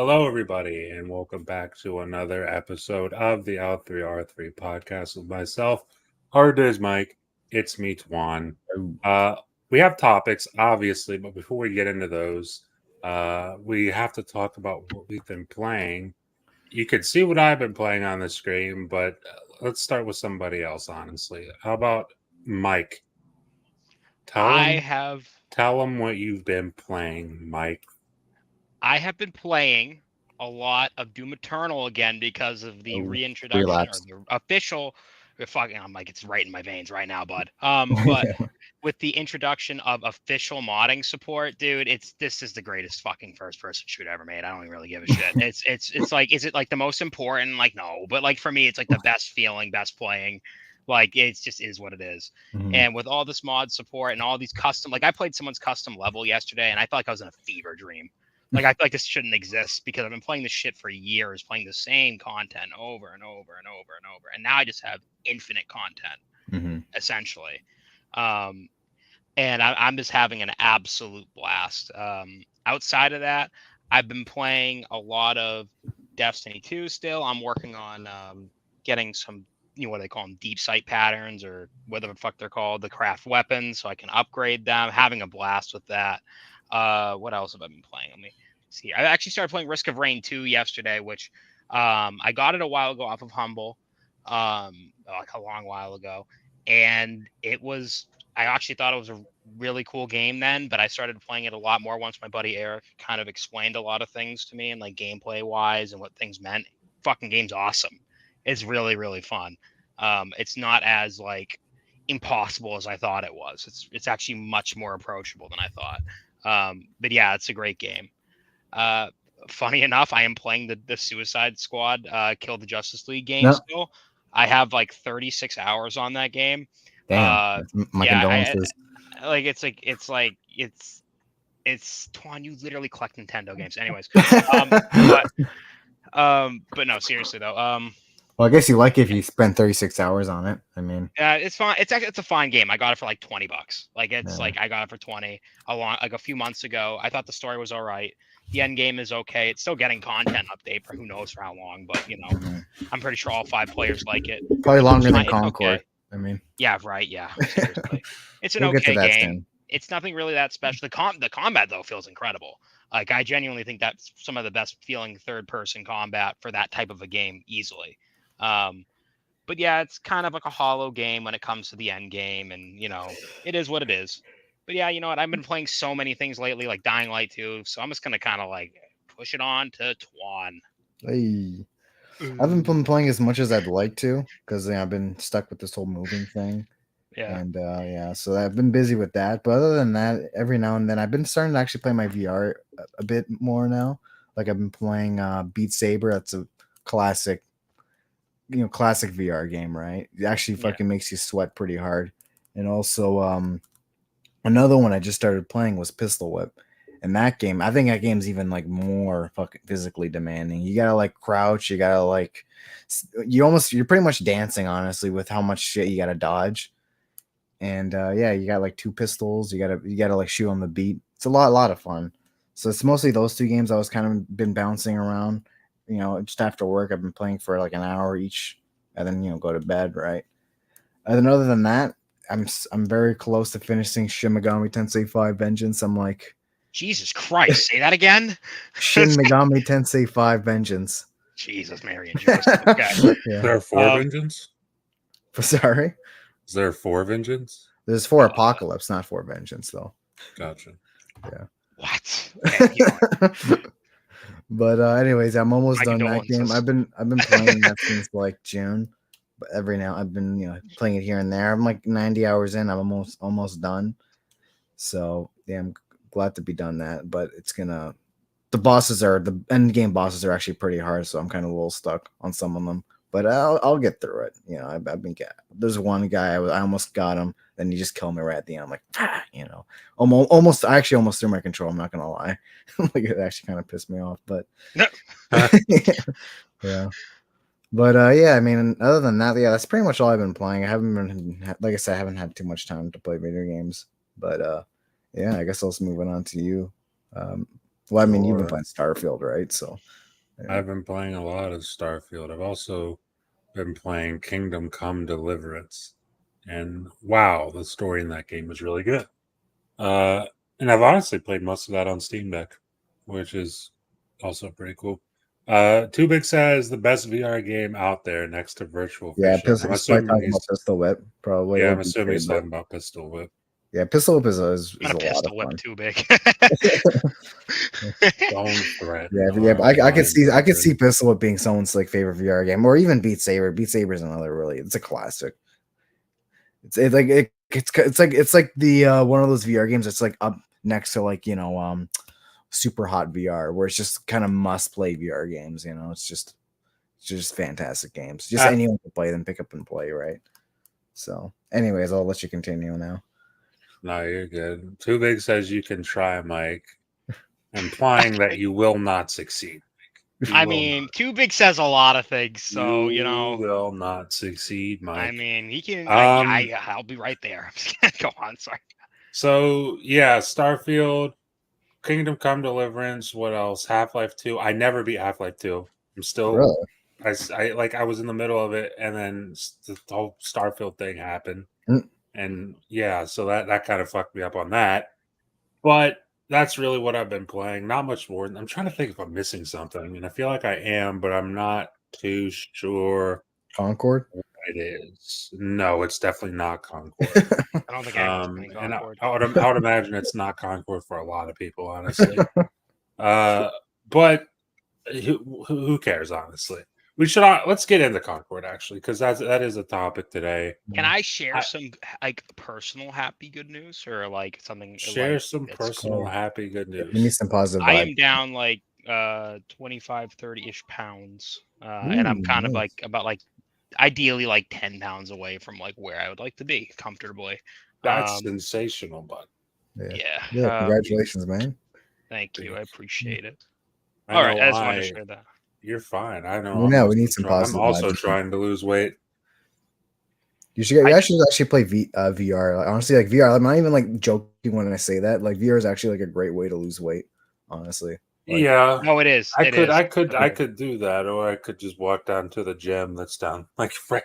Hello, everybody, and welcome back to another episode of the L3R3 podcast with myself. Hard Days Mike. It's me, Twan. Oh, Uh, we have topics, obviously, but before we get into those, we have to talk about what we've been playing. You can see what I've been playing on the screen, but let's start with somebody else, honestly. How about Mike? Tell I him, have tell him what you've been playing, Mike. I have been playing a lot of Doom Eternal again because of the oh, reintroduction or relapse. the official. Fucking, I'm like it's right in my veins right now, bud. But Yeah. with the introduction of official modding support, dude, this is the greatest fucking first person shooter ever made. I don't even really give a shit. It's like, is it like the most important? Like, no, but like for me, it's like the best feeling, best playing. Like it's just is what it is. Mhm. And with all this mod support and all these custom, like I played someone's custom level yesterday, and I felt like I was in a fever dream. Like I feel like this shouldn't exist because I've been playing this shit for years, playing the same content over and over and over and over, and now I just have infinite content Mhm. essentially. Um, and I'm just having an absolute blast. Outside of that, I've been playing a lot of Destiny 2 still. I'm working on getting some, what do they call them, deep sight patterns or whatever the fuck they're called, the craft weapons, so I can upgrade them. Having a blast with that. What else have I been playing? Let me see. I actually started playing Risk of Rain 2 yesterday, which I got it a while ago off of Humble, like a long while ago, and I actually thought it was a really cool game then, but I started playing it a lot more once my buddy Eric kind of explained a lot of things to me and like gameplay wise and what things meant. Fucking game's awesome. It's really, really fun. It's not as like impossible as I thought it was. It's actually much more approachable than I thought. But yeah, it's a great game. Uh, Funny enough, I am playing the Suicide Squad Kill the Justice League game No, still. I have like 36 hours on that game. damn. That's my Yeah, condolences. like it's Twan, you literally collect Nintendo games. Anyways, um, but but no, seriously though, Well, I guess you like it if you spend 36 hours on it. I mean, it's fine. It's a fine game. I got it for like $20. Like it's yeah. like I got it for 20 a few months ago. I thought the story was all right. The end game is okay. It's still getting content update for who knows for how long, but Mhm. I'm pretty sure all 5 players like it. Probably longer than It's okay. Concord. I mean, Yeah, right. Yeah, seriously, it's an we'll get to okay that game. soon. It's nothing really that special. The combat though feels incredible. Like I genuinely think that's some of the best feeling third person combat for that type of a game easily. Um, but yeah, it's kind of like a hollow game when it comes to the end game, and it is what it is. But yeah, you know what? I've been playing so many things lately, like Dying Light 2, so I'm just gonna kind of like push it on to Twan. Hey. I haven't been playing as much as I'd like to because I've been stuck with this whole moving thing. Yeah. And yeah, so I've been busy with that. But other than that, every now and then I've been starting to actually play my VR a bit more now. Like I've been playing Beat Saber. That's a classic, classic VR game, right? It actually Yeah. fucking makes you sweat pretty hard. And also, another one I just started playing was Pistol Whip. And that game, I think that game's even like more fucking physically demanding. You gotta like crouch. You gotta like, you're pretty much dancing honestly with how much shit you gotta dodge. And yeah, you got like two pistols. You gotta like shoot on the beat. It's a lot of fun. So it's mostly those two games I was kind of been bouncing around. Just after work, I've been playing for like an hour each, and then go to bed. Right. And then other than that, I'm very close to finishing Shin Megami Tensei 5 Vengeance. I'm like Jesus Christ, say that again. Shin Megami Tensei 5 Vengeance. Jesus, Mary and Joseph. Okay. Yeah. There are four Um, vengeance? Sorry. Is there four vengeance? There's for Apocalypse, not for Vengeance, though. Gotcha. Yeah. what? Okay, But anyways, I'm almost my done that game. condolences. I've been playing that since like June. But every now I've been playing it here and there. I'm like 90 hours in. I'm almost done. So yeah, I'm glad to be done that. But the end game bosses are actually pretty hard. So I'm kind of a little stuck on some of them. But I'll get through it. I've been there's one guy I almost got him. Then he just killed me right at the end. I'm like, almost. I actually almost threw my control. I'm not gonna lie. Like it actually kind of pissed me off. But yeah. But yeah, I mean, other than that, yeah, that's pretty much all I've been playing. I haven't been, like I said, I haven't had too much time to play video games. But yeah, I guess I'll just move it on to you. Well, I mean, you've been Sure. playing Starfield, right? So yeah. I've been playing a lot of Starfield. I've also been playing Kingdom Come Deliverance. And wow, the story in that game was really good. And I've honestly played most of that on Steam Deck, which is also pretty cool. Too Big says the best VR game out there next to Virtual Yeah, Fishing. I'm he's probably assuming talking about Pistol Whip, probably. yeah, Or I'm Beat assuming he's Saber. talking about Pistol Whip. Yeah, Pistol Whip is I'm a gonna lot of pistol whip fun. too big. Don't threaten. Yeah, but I could see brethren. Pistol Whip being someone's like favorite VR game, or even Beat Saber. Beat Saber is another it's a classic. It's like the one of those VR games that's like up next to like super hot VR, where it's just kind of must play VR games. It's just fantastic games. Just anyone can play them, pick up and play, right? So, anyways, I'll let you continue now. No, you're good. Too Big says you can try, Mike, implying that you will not succeed. I mean, Too Big says a lot of things, so you know. will not succeed, Mike. I mean, he can. I'll be right there. Go on, sorry. So yeah, Starfield, Kingdom Come Deliverance. What else? Half-Life 2. I never beat Half-Life 2. I'm still. Really? I was in the middle of it, and then the whole Starfield thing happened, and yeah, so that kind of fucked me up on that. But that's really what I've been playing. Not much more. I'm trying to think if I'm missing something, and I feel like I am, but I'm not too sure. Concord? What it is. No, it's definitely not Concord. I don't think anyone's playing And Concord. I would imagine it's not Concord for a lot of people, honestly. But who cares, honestly? We should let's get into Concord actually, because that is a topic today. Can I share some like personal happy good news or like something? Share like, some personal cool. happy good news. Give me some positive I vibes. am down like 25, 30-ish pounds. And I'm kind of like about like ideally like 10 pounds away from like where I would like to be comfortably. That's sensational, bud. Yeah. Congratulations, man. Thank you. I appreciate it. I All right, I just wanted to share that. You're fine. I know. We need some positive. I'm also trying to lose weight. You should actually play VR. Like, honestly, like VR. I'm not even like joking when I say that. Like VR is actually like a great way to lose weight. Honestly. Like, yeah. No, it is. I could do that, or I could just walk down to the gym that's down like right.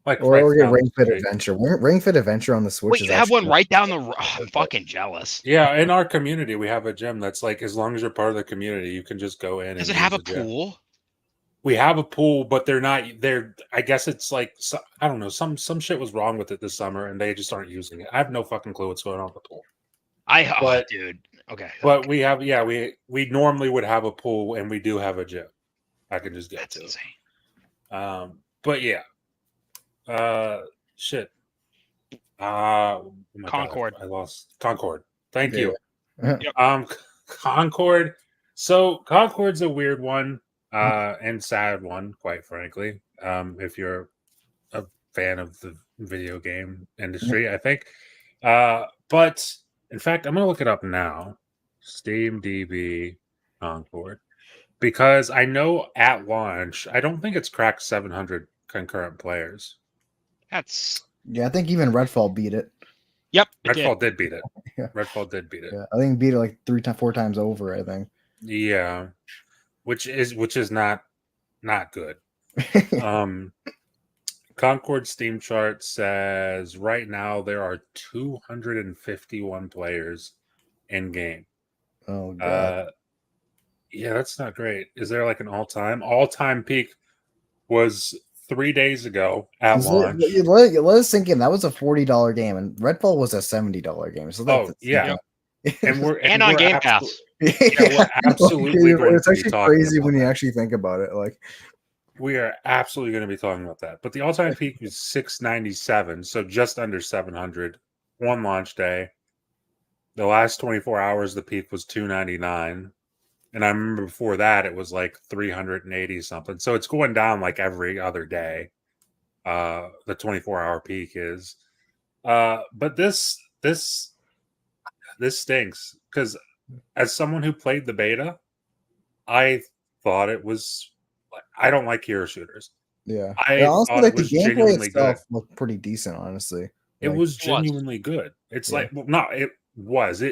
Or get Ring Fit Adventure. Ring Fit Adventure on the Switch. Wait, you have one right down the road. I'm fucking jealous. Yeah, in our community, we have a gym that's like, as long as you're part of the community, you can just go in. Does it have a pool? We have a pool, but they're not. I guess it's like I don't know. Some shit was wrong with it this summer, and they just aren't using it. I have no fucking clue what's going on with the pool. Dude. Okay. But we have, we normally would have a pool, and we do have a gym. I can just get to. Insane. But yeah. Shit. Concord. God, I lost Concord. Thank you. Yep. Concord. So Concord's a weird one, and sad one, quite frankly. If you're a fan of the video game industry, I think. But in fact, I'm gonna look it up now. SteamDB Concord, because I know at launch, I don't think it's cracked 700 concurrent players. I think even Redfall beat it. Yep, Redfall did beat it. Yeah. Redfall did beat it. Yeah, I think beat it like 4 times over. I think. Yeah, which is not good. Concord Steam chart says right now there are 251 players in game. Oh god. Yeah, that's not great. Is there like an all-time peak was 3 days ago at launch? Let us sink in. That was a $40 game, and Redfall was a $70 game. So yeah, and we're on Game Pass. Yeah, we're absolutely going it's to actually be crazy when you that. actually think about it. Like, we are absolutely going to be talking about that. But the all-time peak was 697, so just under 700 on launch day. The last 24 hours, the peak was 299. And I remember before that, it was like 380 something. So it's going down like every other day. The 24-hour peak is. But this stinks, because as someone who played the beta, I thought it was. I don't like hero shooters. Yeah. Honestly, like the gameplay itself looked pretty decent. Honestly, it was genuinely good. It's like, well, no, it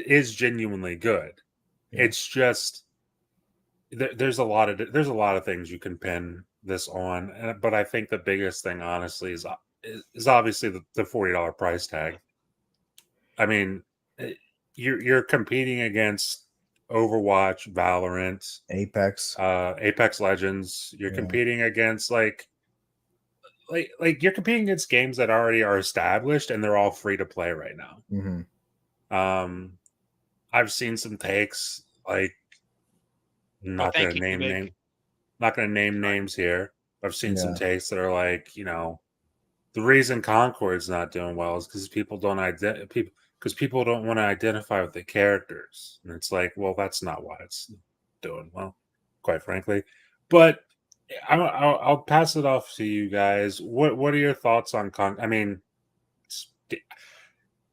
is genuinely good. Yeah. It's just there's a lot of things you can pin this on, but I think the biggest thing, honestly, is obviously the $40 price tag. I mean, eh, you're competing against Overwatch, Valorant, Apex. Apex Legends. You're Yeah. competing against like you're competing against games that already are established and they're all free to play right now. Mm-hmm. I've seen some takes like not thank gonna you, name Big. not gonna name Sorry. names here. I've seen some Yeah. takes that are like, the reason Concord's not doing well is because people don't want to identify with the characters, and it's like, well, that's not why it's doing well, quite frankly. But I'll pass it off to you guys. What are your thoughts on I mean,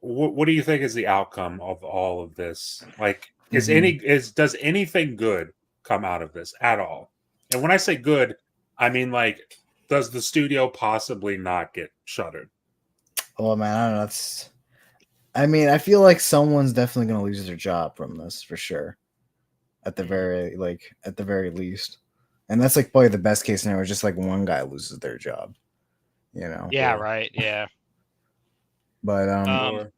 what do you think is the outcome of all of this? Like, does anything good come out of this at all? And when I say good, I mean like, does the studio possibly not get shuttered? Oh man, I don't know. I mean, I feel like someone's definitely gonna lose their job from this for sure. At the very least, and that's like probably the best case scenario. Just like one guy loses their job, you know. Yeah, Sure. right. Yeah. But Or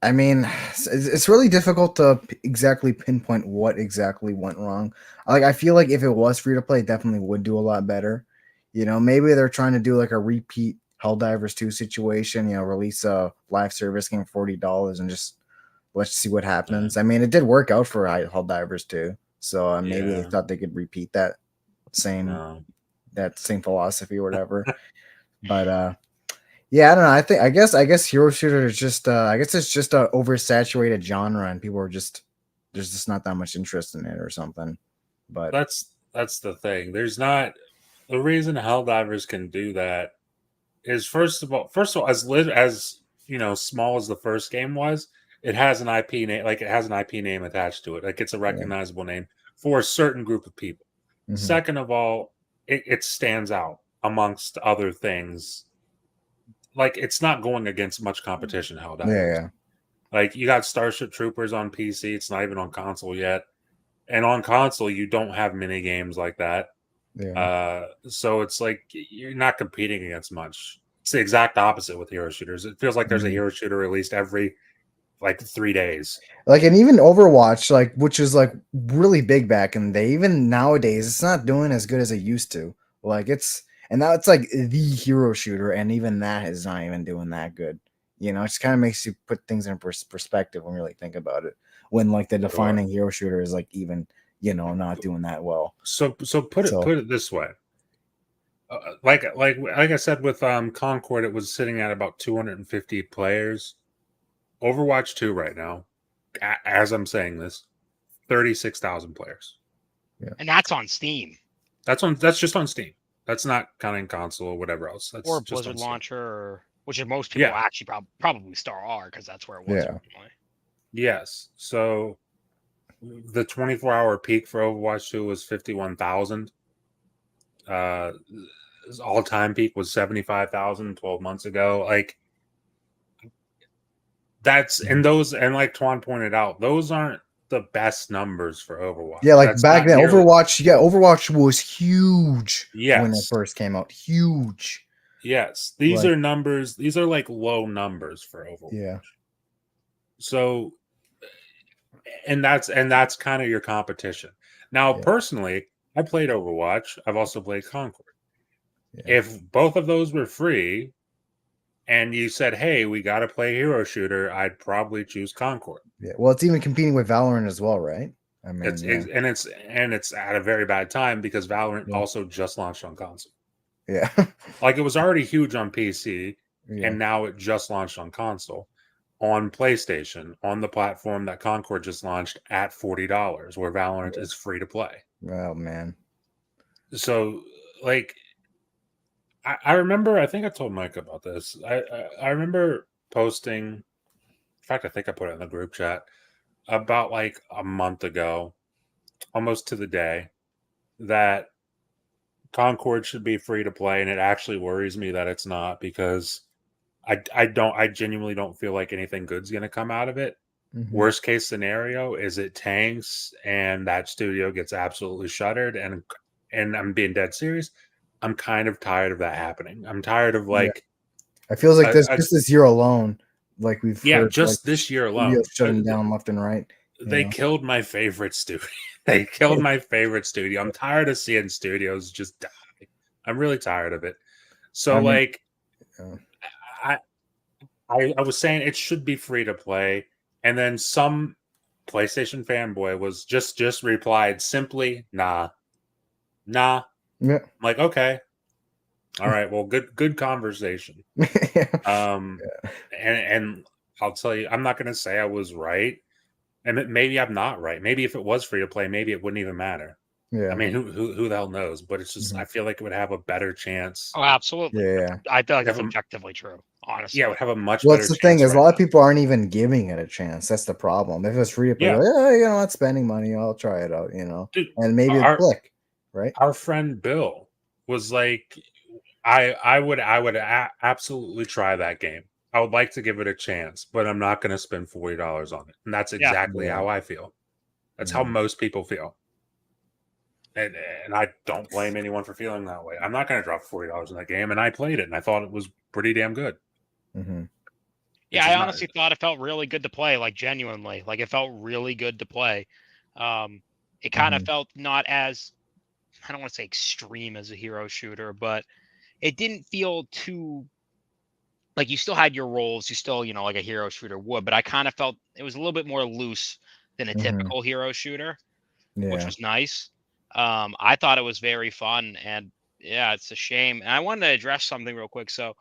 I mean, it's really difficult to exactly pinpoint what exactly went wrong. Like, I feel like if it was free to play, it definitely would do a lot better. You know, maybe they're trying to do like a repeat Helldivers 2 situation. You know, release a live service game for $40 and just let's see what happens. I mean, it did work out for Helldivers 2, so maybe they yeah, thought they could repeat same no. that same philosophy or whatever. But yeah, I don't know. I guess hero shooter is just I guess it's just a oversaturated genre and people are just there's just not that much interest in it or something. But That's the thing. There's not the reason Helldivers can do that is first of all, as small as the first game was, it has an IP name, like it has an IP name attached to it. Like it's a yeah. recognizable name for a certain group of people. Mhm. Second of all, it stands out amongst other things. Like it's not going against much competition, Helldivers. Yeah, Like you got Starship Troopers on PC, it's not even on console yet. And on console, you don't have mini games like that. yeah. So it's like you're not competing against much. It's the exact opposite with hero shooters. It feels like there's a Mhm. hero shooter released every like 3 days. Like, and even Overwatch, like, which is like really big back in the day, even nowadays, it's not doing as good as it used to. Like, and now it's like the hero shooter, and even that is not even doing that good. You know, it just kind of makes you put things in perspective when you really think about it. When like the defining hero shooter is like even, not doing that well. So put it this way. Like I said with Concord, it was sitting at about 250 players. Overwatch 2 right now, as I'm saying this, 36,000 players. Yeah. And that's on Steam. That's just on Steam. That's not counting console or whatever else. That's or just Blizzard Launcher, which most people actually probably still are because that's where it was originally. Yes. So the 24-hour peak for Overwatch 2 was 51,000. All-time peak was 75,000 12 months ago. Like that's and like Twan pointed out, those aren't the best numbers for Overwatch. Yeah, like that's back then, nearly... Overwatch was huge when it Yes. first came out. Huge. Yes. These are numbers. These are like low numbers for Overwatch. Yeah. So, and that's kind of your competition. Now, personally, I played Overwatch. I've also played Concord. Yeah. If both of those were free, and you said, "Hey, we got to play hero shooter," I'd probably choose Concord. Yeah. Well, it's even competing with Valorant as well, right? I mean, it's at a very bad time because Valorant also just launched on console. Yeah. Like it was already huge on PC, and now it just launched on console. On PlayStation, on the platform that Concord just launched at $40, where Valorant is free to play. Oh man. So, like, I remember. I think I told Mike about this. I remember posting. In fact, I think I put it in the group chat about like a month ago, almost to the day, that Concord should be free to play, and it actually worries me that it's not because I genuinely don't feel like anything good's going to come out of it. Mhm. Worst case scenario is it tanks and that studio gets absolutely shuttered. And I'm being dead serious. I'm kind of tired of that happening. I'm tired of Yeah. like, I feels like a, just this year alone, like we've yeah, heard like just this year studios alone, shutting down left and right. You they know, killed my favorite studio. They killed my favorite studio. I'm tired of seeing studios just die. I'm really tired of it. So I mean, like, uh, I I was saying it should be free to play, and then some PlayStation fanboy was just replied simply, "Nah, nah." yeah, I'm like, okay, all right, well, good conversation. Um, and I'll tell you, I'm not going to say I was right, and maybe I'm not right. Maybe if it was free to play, maybe it wouldn't even matter. I yeah, mean, who the hell knows? But it's just mhm. I feel like it would have a better chance. Oh, absolutely. Yeah. I feel like Have that's a, objectively true, yeah, it honestly. would have a much Well, better it's the thing chance is, a right lot of now. people aren't even giving it a chance. That's the problem. If it's free to play, Yeah, like, oh, you know, not spending money, I'll try it out. You know, dude, and maybe it'll our click, right? our friend Bill was like, I would absolutely try that game. I would like to give it a chance, but I'm not going to spend $40 on it. And that's Yeah. exactly Yeah. how I feel. That's how Mhm. most people feel. And I don't blame anyone for feeling that way. I'm not going to drop $40 in that game, and I played it, and I thought it was pretty damn good. Mhm. It's Yeah, I just not. honestly thought it felt really good to play, like genuinely. Like it felt really good to play. Um, it kind of Mhm. felt not as, I don't want to say extreme as a hero shooter, but it didn't feel too like you still had your roles, you still, like a hero shooter would, but I kind of felt it was a little bit more loose than a Mhm. typical hero shooter, which Yeah. was nice. I thought it was very fun, and yeah, it's a shame. And I wanted to address something real quick. So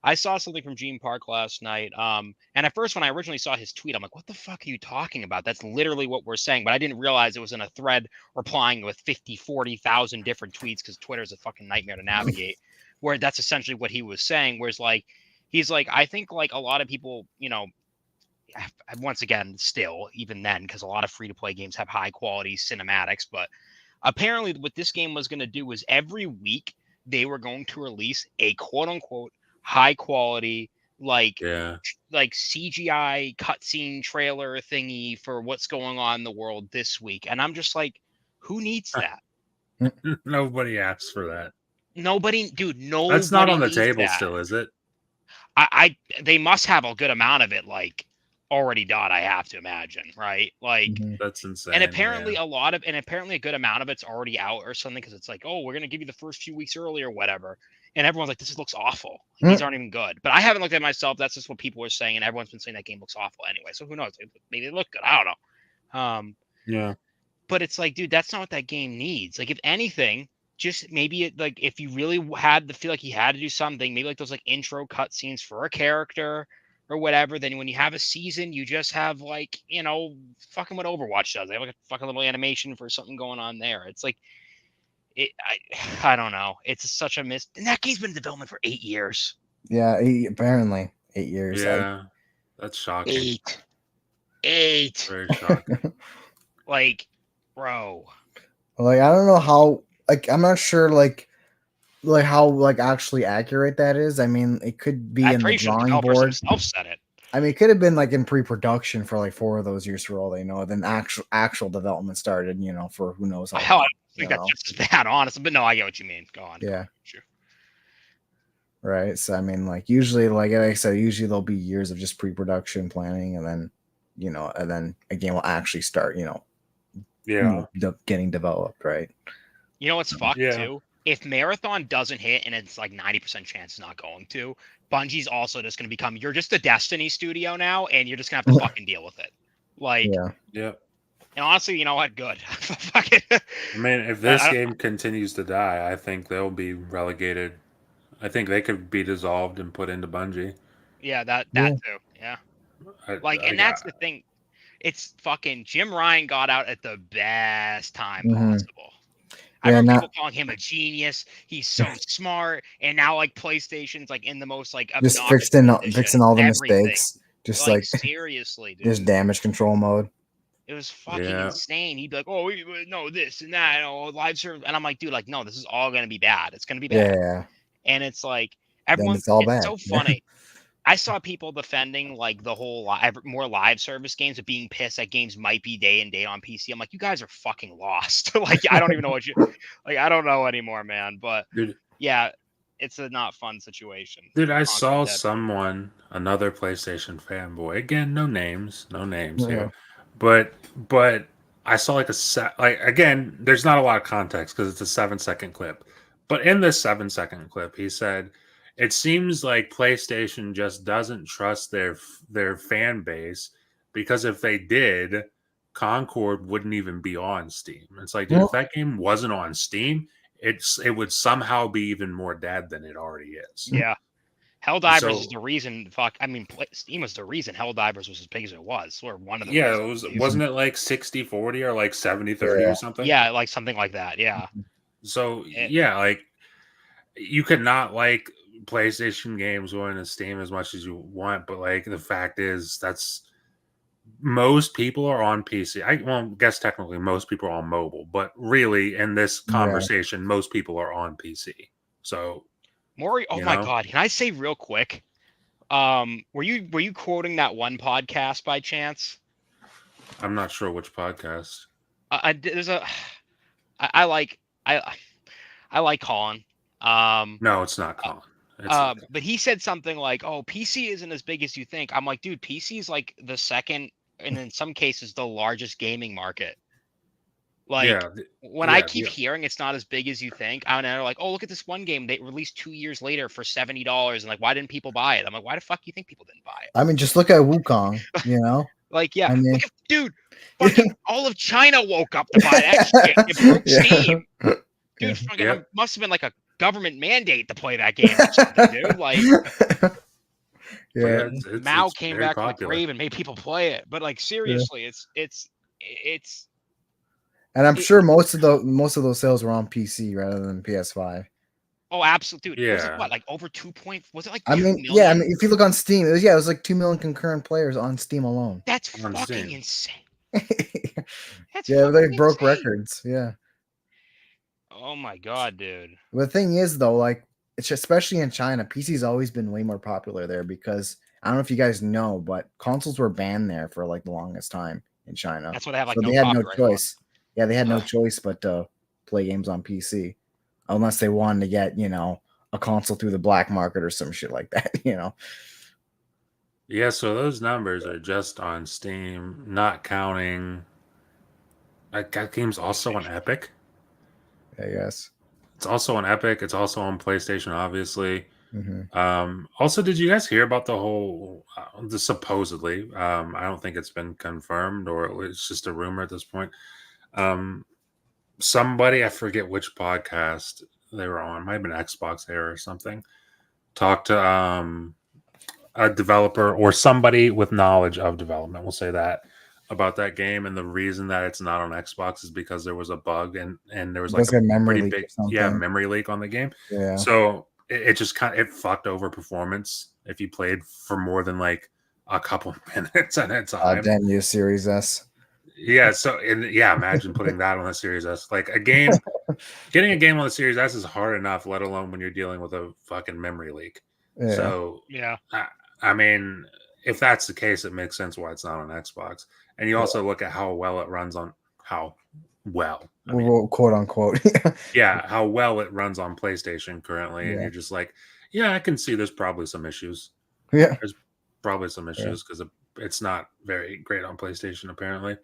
I saw something from Gene Park last night. And at first, when I originally saw his tweet, I'm like, what the fuck are you talking about? That's literally what we're saying. But I didn't realize it was in a thread replying with 50, 40,000 different tweets because Twitter's a fucking nightmare to navigate. Where that's essentially what he was saying. Whereas, like, he's like, I think, like, a lot of people, once again, still, even then, because a lot of free to play games have high quality cinematics. But apparently, what this game was going to do was every week they were going to release a quote unquote high quality, like Yeah. CGI cutscene trailer thingy for what's going on in the world this week. And I'm just like, who needs that? Nobody asks for that. Nobody, dude, That's not nobody on the needs table that. still, is it? They must have a good amount of it like already done, I have to imagine, right? Like, Mhm. That's and insane. apparently Yeah. apparently a good amount of it's already out or something because it's like, oh, we're gonna give you the first few weeks early or whatever. And everyone's like, this looks awful. Like, these Mm. aren't even good. But I haven't looked at it myself. That's just what people were saying, and everyone's been saying that game looks awful anyway. So who knows? Maybe they look good. I don't know. Yeah. But it's like, dude, that's not what that game needs. Like, if anything, just maybe like if you really had to feel like you had to do something, maybe like those like intro cutscenes for a character or whatever. Then when you have a season, you just have like, fucking what Overwatch does. They have like a fucking little animation for something going on there. It's like I don't know. It's such a miss. And that game's been in development for 8 years. Yeah. Apparently 8 years. Yeah. That's shocking. 8. Very shocking. Like, bro. Like, I don't know how. Like, I'm not sure. Like how like actually accurate that is. I mean, it could be I'm in the pretty sure the drawing developers board. themselves said it. I mean, it could have been like in pre-production for like 4 of those years for all they know. Then actual development started, for who knows how Hell, I long. think that's just as bad, honestly. But no, I get what you mean. Go on. Yeah. Sure. Right. So I mean, like usually, like I said, usually there'll be years of just pre-production planning, and then a game will actually start. Yeah. Getting developed. Right. You know what's fucked Yeah. too? If Marathon doesn't hit, and it's like 90% chance it's not going to, Bungie's also just going to become, you're just a Destiny studio now, and you're just going to have to fucking deal with it. Like, Yeah. Yeah. and honestly, you know what? Good. Fuck it. I mean, if this game continues to die, I think they'll be relegated. I think they could be dissolved and put into Bungie. Yeah, that Yeah. too. Yeah. And that's the thing. It's fucking Jim Ryan got out at the best time Mhm. possible. I Yeah, remember people calling him a genius. He's so smart, and now like PlayStation's like in the most like just obnoxious fixing position, all the everything. mistakes. Just Like like seriously, dude. just damage control mode. It was fucking Yeah. insane. He'd be like, "Oh, no, this and that, live service," and I'm like, "Dude, like, no, this is all gonna be bad. It's gonna be bad." Yeah. And it's like Then it's all bad. so funny. I saw people defending like the whole more live service games of being pissed that games might be day and date on PC. I'm like, you guys are fucking lost. Like, I don't even know what you like. I don't know anymore, man. But Dude, yeah, it's a not fun situation. dude, I Concord saw Dead. someone, another PlayStation fanboy. Again, no names Yeah. here, but I saw like like again. There's not a lot of context because it's a 7-second clip. But in this 7-second clip, he said, "It seems like PlayStation just doesn't trust their fan base because if they did, Concord wouldn't even be on Steam." It's like, dude, if that game wasn't on Steam, it would somehow be even more dead than it already is. Yeah. Helldivers So- is the reason. Steam was the reason Helldivers was as big as it was, or one of the Yeah, reasons. wasn't it like 60-40 or like 70-30 or something? Yeah, like something like that. Yeah. So yeah, like you could not like PlayStation games going to Steam as much as you want, but like the fact is that's most people are on PC. I guess technically most people are on mobile, but really in this conversation, most people are on PC. So Maury, oh my God, can I say real quick? Were you quoting that one podcast by chance? I'm not sure which podcast. I like Colin. No, it's not Colin. It's but he said something like, "Oh, PC isn't as big as you think." I'm like, dude, PC is like the second, and in some cases, the largest gaming market. Like when I keep hearing it's not as big as you think, and they're like, "Oh, look at this one game they released 2 years later for $70," and like, why didn't people buy it? I'm like, why the fuck do you think people didn't buy it? I mean, just look at Wukong, you know. Like, yeah, I mean, look at, dude, fucking all of China woke up to buy that shit. It broke Steam. Dude, fucking, it must have been like a government mandate to play that game or something, dude. Like, Mao came back from the grave and made people play it. But like, seriously, it's. And I'm sure most of those sales were on PC rather than PS5. Oh, absolutely, dude. Yeah. Was it what, like over 2 point? Was it like? I mean, 2 million? yeah. I mean, if you look on Steam, it was like 2 million concurrent players on Steam alone. That's fucking insane. That's they broke records. Yeah. Oh my God, dude. But the thing is, though, like, it's especially in China, PC's always been way more popular there because I don't know if you guys know, but consoles were banned there for like the longest time in China. That's what they have. Like, so they had no choice. Yeah, they had no choice but to play games on PC, unless they wanted to get a console through the black market or some shit like that. Yeah, so those numbers are just on Steam, not counting. Like that game's also on Epic. I guess it's also on Epic. It's also on PlayStation, obviously. Mm-hmm. Also, did you guys hear about the whole? Supposedly, I don't think it's been confirmed, or it's just a rumor at this point. Somebody, I forget which podcast they were on, might have been Xbox Air or something, talked to a developer or somebody with knowledge of development, we'll say that, about that game, and the reason that it's not on Xbox is because there was a bug and there was like a pretty big memory leak on the game. Yeah. So it just it fucked over performance if you played for more than like a couple minutes at a time. Damn you, Series S. Yeah, so imagine putting that on the Series S. Like getting a game on the Series S is hard enough, let alone when you're dealing with a fucking memory leak. Yeah. So yeah, I mean, if that's the case, it makes sense why it's not on Xbox. And you also look at how well it runs on quote unquote. How well it runs on PlayStation currently, and you're just like, I can see there's probably some issues. Yeah, there's probably some issues because it's not very great on PlayStation apparently.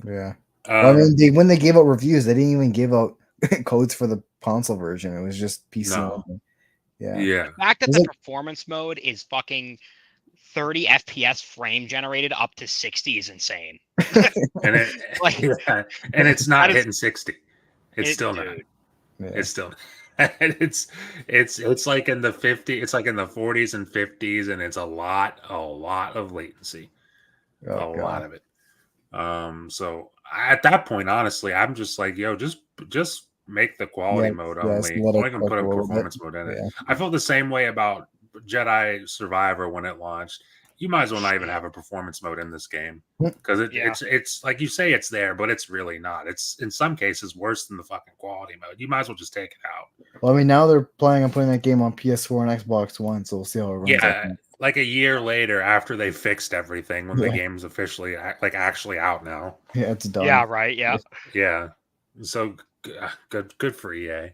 Yeah, I mean, when they gave out reviews, they didn't even give out codes for the console version. It was just PC only. Yeah. The fact that the performance mode is fucking 30 FPS frame generated up to 60 is insane. and it's not hitting 60. It's still not. Yeah. It's still it's like in the 50, it's like in the 40s and 50s, and it's a lot of latency. A lot of it. So at that point, honestly, I'm just like, just make the quality mode only. Don't even put a performance mode in it. Yeah. I felt the same way about Jedi Survivor when it launched. You might as well not even have a performance mode in this game because it's like you say it's there, but it's really not. It's in some cases worse than the fucking quality mode. You might as well just take it out. Well, I mean, now they're planning on putting that game on PS4 and Xbox One, so we'll see how it runs. like a year later after they fixed everything when the Yeah. game's officially like actually out now. Yeah, it's done. Yeah, right. Yeah. Yeah. So good for EA.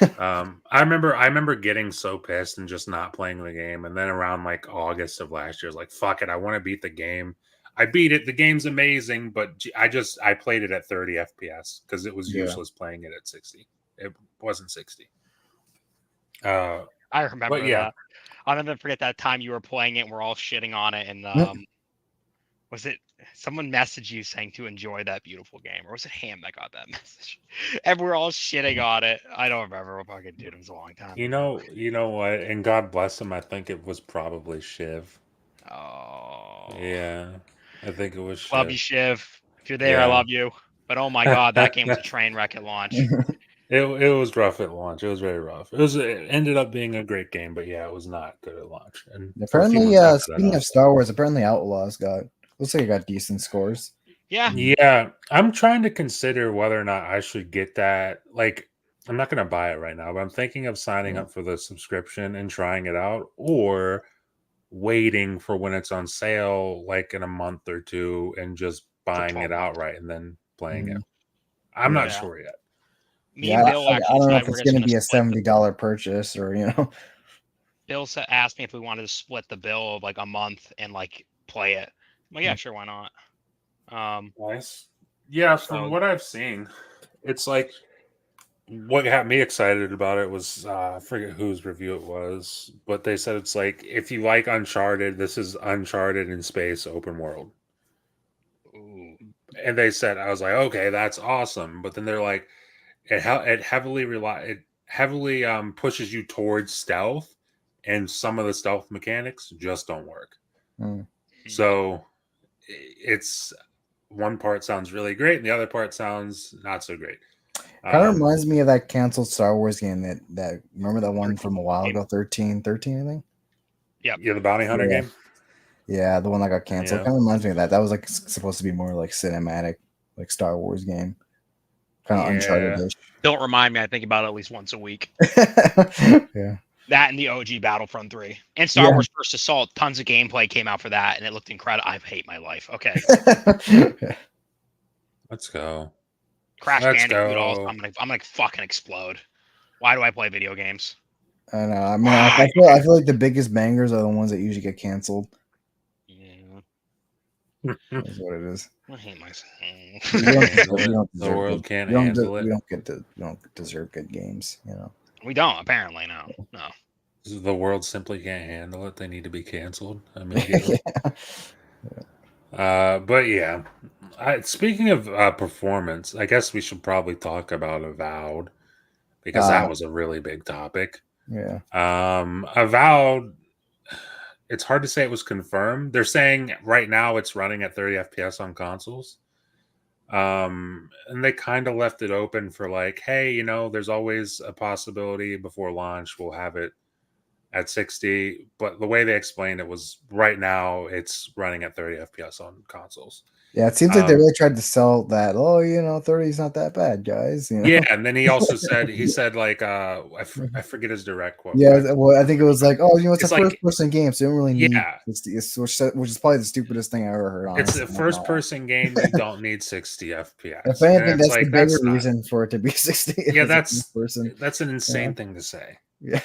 I remember getting so pissed and just not playing the game, and then around like August of last year, I was like, "Fuck it, I want to beat the game." I beat it. The game's amazing, but I played it at 30 FPS because it was Yeah. useless playing it at 60. It wasn't 60. I remember But yeah, that. I'll never forget that time you were playing it and we're all shitting on it. And was it someone messaged you saying to enjoy that beautiful game? Or was it Ham that got that message? And we're all shitting on it. I don't remember what fucking dude. It was a long time ago. you know what? And God bless him. I think it was probably Shiv. Oh. Yeah, I think it was Love you, Shiv. Shiv. If you're there, I Yeah. love you. But oh my god, that game was a train wreck at launch. It was rough at launch. It was very rough. It ended up being a great game, but yeah, it was not good at launch. And for a few Apparently, months after that, speaking of Star Wars, apparently Outlaws looks like it got decent scores. Yeah. yeah, I'm trying to consider whether or not I should get that. Like, I'm not going to buy it right now, but I'm thinking of signing up for the subscription and trying it out, or waiting for when it's on sale, like in a month or two, and just buying it 12 months. outright and then playing it. Mhm. I'm not Yeah. sure yet. Me and Bill I actually don't know decided if we're it's just going to be a split the- $70 purchase or Bill asked me if we wanted to split the bill of like a month and like play it. I'm like, yeah, sure, why not? Nice. Yeah, So- from what I've seen, it's like what got me excited about it was I forget whose review it was, but they said it's like if you like Uncharted, this is Uncharted in space open world. Ooh. And they said I was like, okay, that's awesome. But then they're like, it heavily pushes you towards stealth, and some of the stealth mechanics just don't work. Mm. So it's one part sounds really great, and the other part sounds not so great. Kind of reminds me of that canceled Star Wars game that remember that one from a while ago, 13, I think? Yeah. Yeah, the bounty hunter game. Yeah, the one that got canceled. Yeah. Kind of reminds me of that. That was like supposed to be more like cinematic, like Star Wars game. Kind of Uncharted-ish. Don't remind me. I think about it at least once a week. Yeah. That and the OG Battlefront 3 and Star Wars First Assault. Tons of gameplay came out for that, and it looked incredible. I hate my life. Okay, Let's go. Crash Let's Bandicoot. go. I'm gonna fucking explode. Why do I play video games? I know. I mean, I feel like the biggest bangers are the ones that usually get canceled. Yeah, That's what it is. I hate myself. The world can't handle it. We don't deserve good games. We don't apparently. No. The world simply can't handle it. They need to be canceled immediately. But yeah, speaking of performance, I guess we should probably talk about Avowed because that was a really big topic. Yeah. Avowed, it's hard to say it was confirmed. They're saying right now it's running at 30 FPS on consoles. And they kind of left it open for like, hey, there's always a possibility before launch we'll have it at 60, but the way they explained it was right now it's running at 30 FPS on consoles. Yeah, it seems like they really tried to sell that. 30 is not that bad, guys. Yeah, and then he also said like I forget his direct quote. Yeah, well, I think it was like, it's a like, first-person game, so you don't really need. Yeah, which is probably the stupidest thing I ever heard. Honestly. It's a first-person game. You don't need 60 FPS. If anything, that's the bigger reason for it to be 60. Yeah, that's an insane thing to say. Yeah,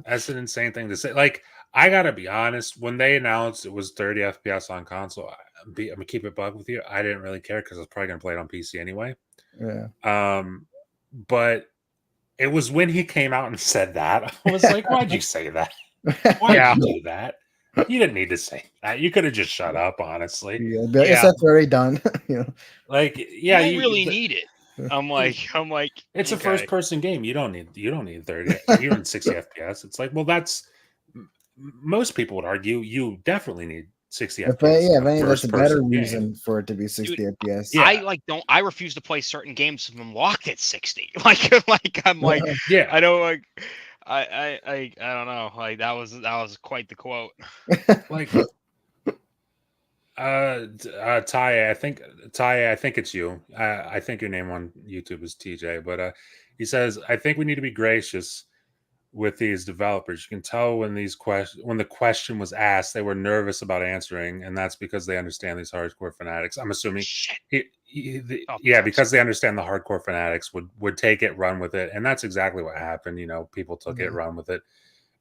that's an insane thing to say. Like, I gotta be honest. When they announced it was 30 FPS on console, I'm gonna keep it bug with you. I didn't really care because I was probably gonna play it on PC anyway. Yeah. But it was when he came out and said that I was like, "Why'd you say that? Why'd you do that? You didn't need to say that. You could have just shut up, honestly." Yeah, that's already done. Like, yeah, you really need it. I'm like, it's a first-person game. You don't need 30. You're in 60 FPS. It's like, well, that's most people would argue you definitely need 60 FPS. That's a better reason for it to be 60 FPS. Yeah. I refuse to play certain games if I'm locked at 60. I'm like, yeah, I don't like. I don't know. Like that was quite the quote. Like, Ty, I think it's you. I think your name on YouTube is TJ, but he says, I think we need to be gracious. with these developers. You can tell when when the question was asked, they were nervous about answering, and that's because they understand these hardcore fanatics. I'm assuming, Shit. yeah, sorry. because they understand the hardcore fanatics would take it, run with it, and that's exactly what happened. People took it, run with it,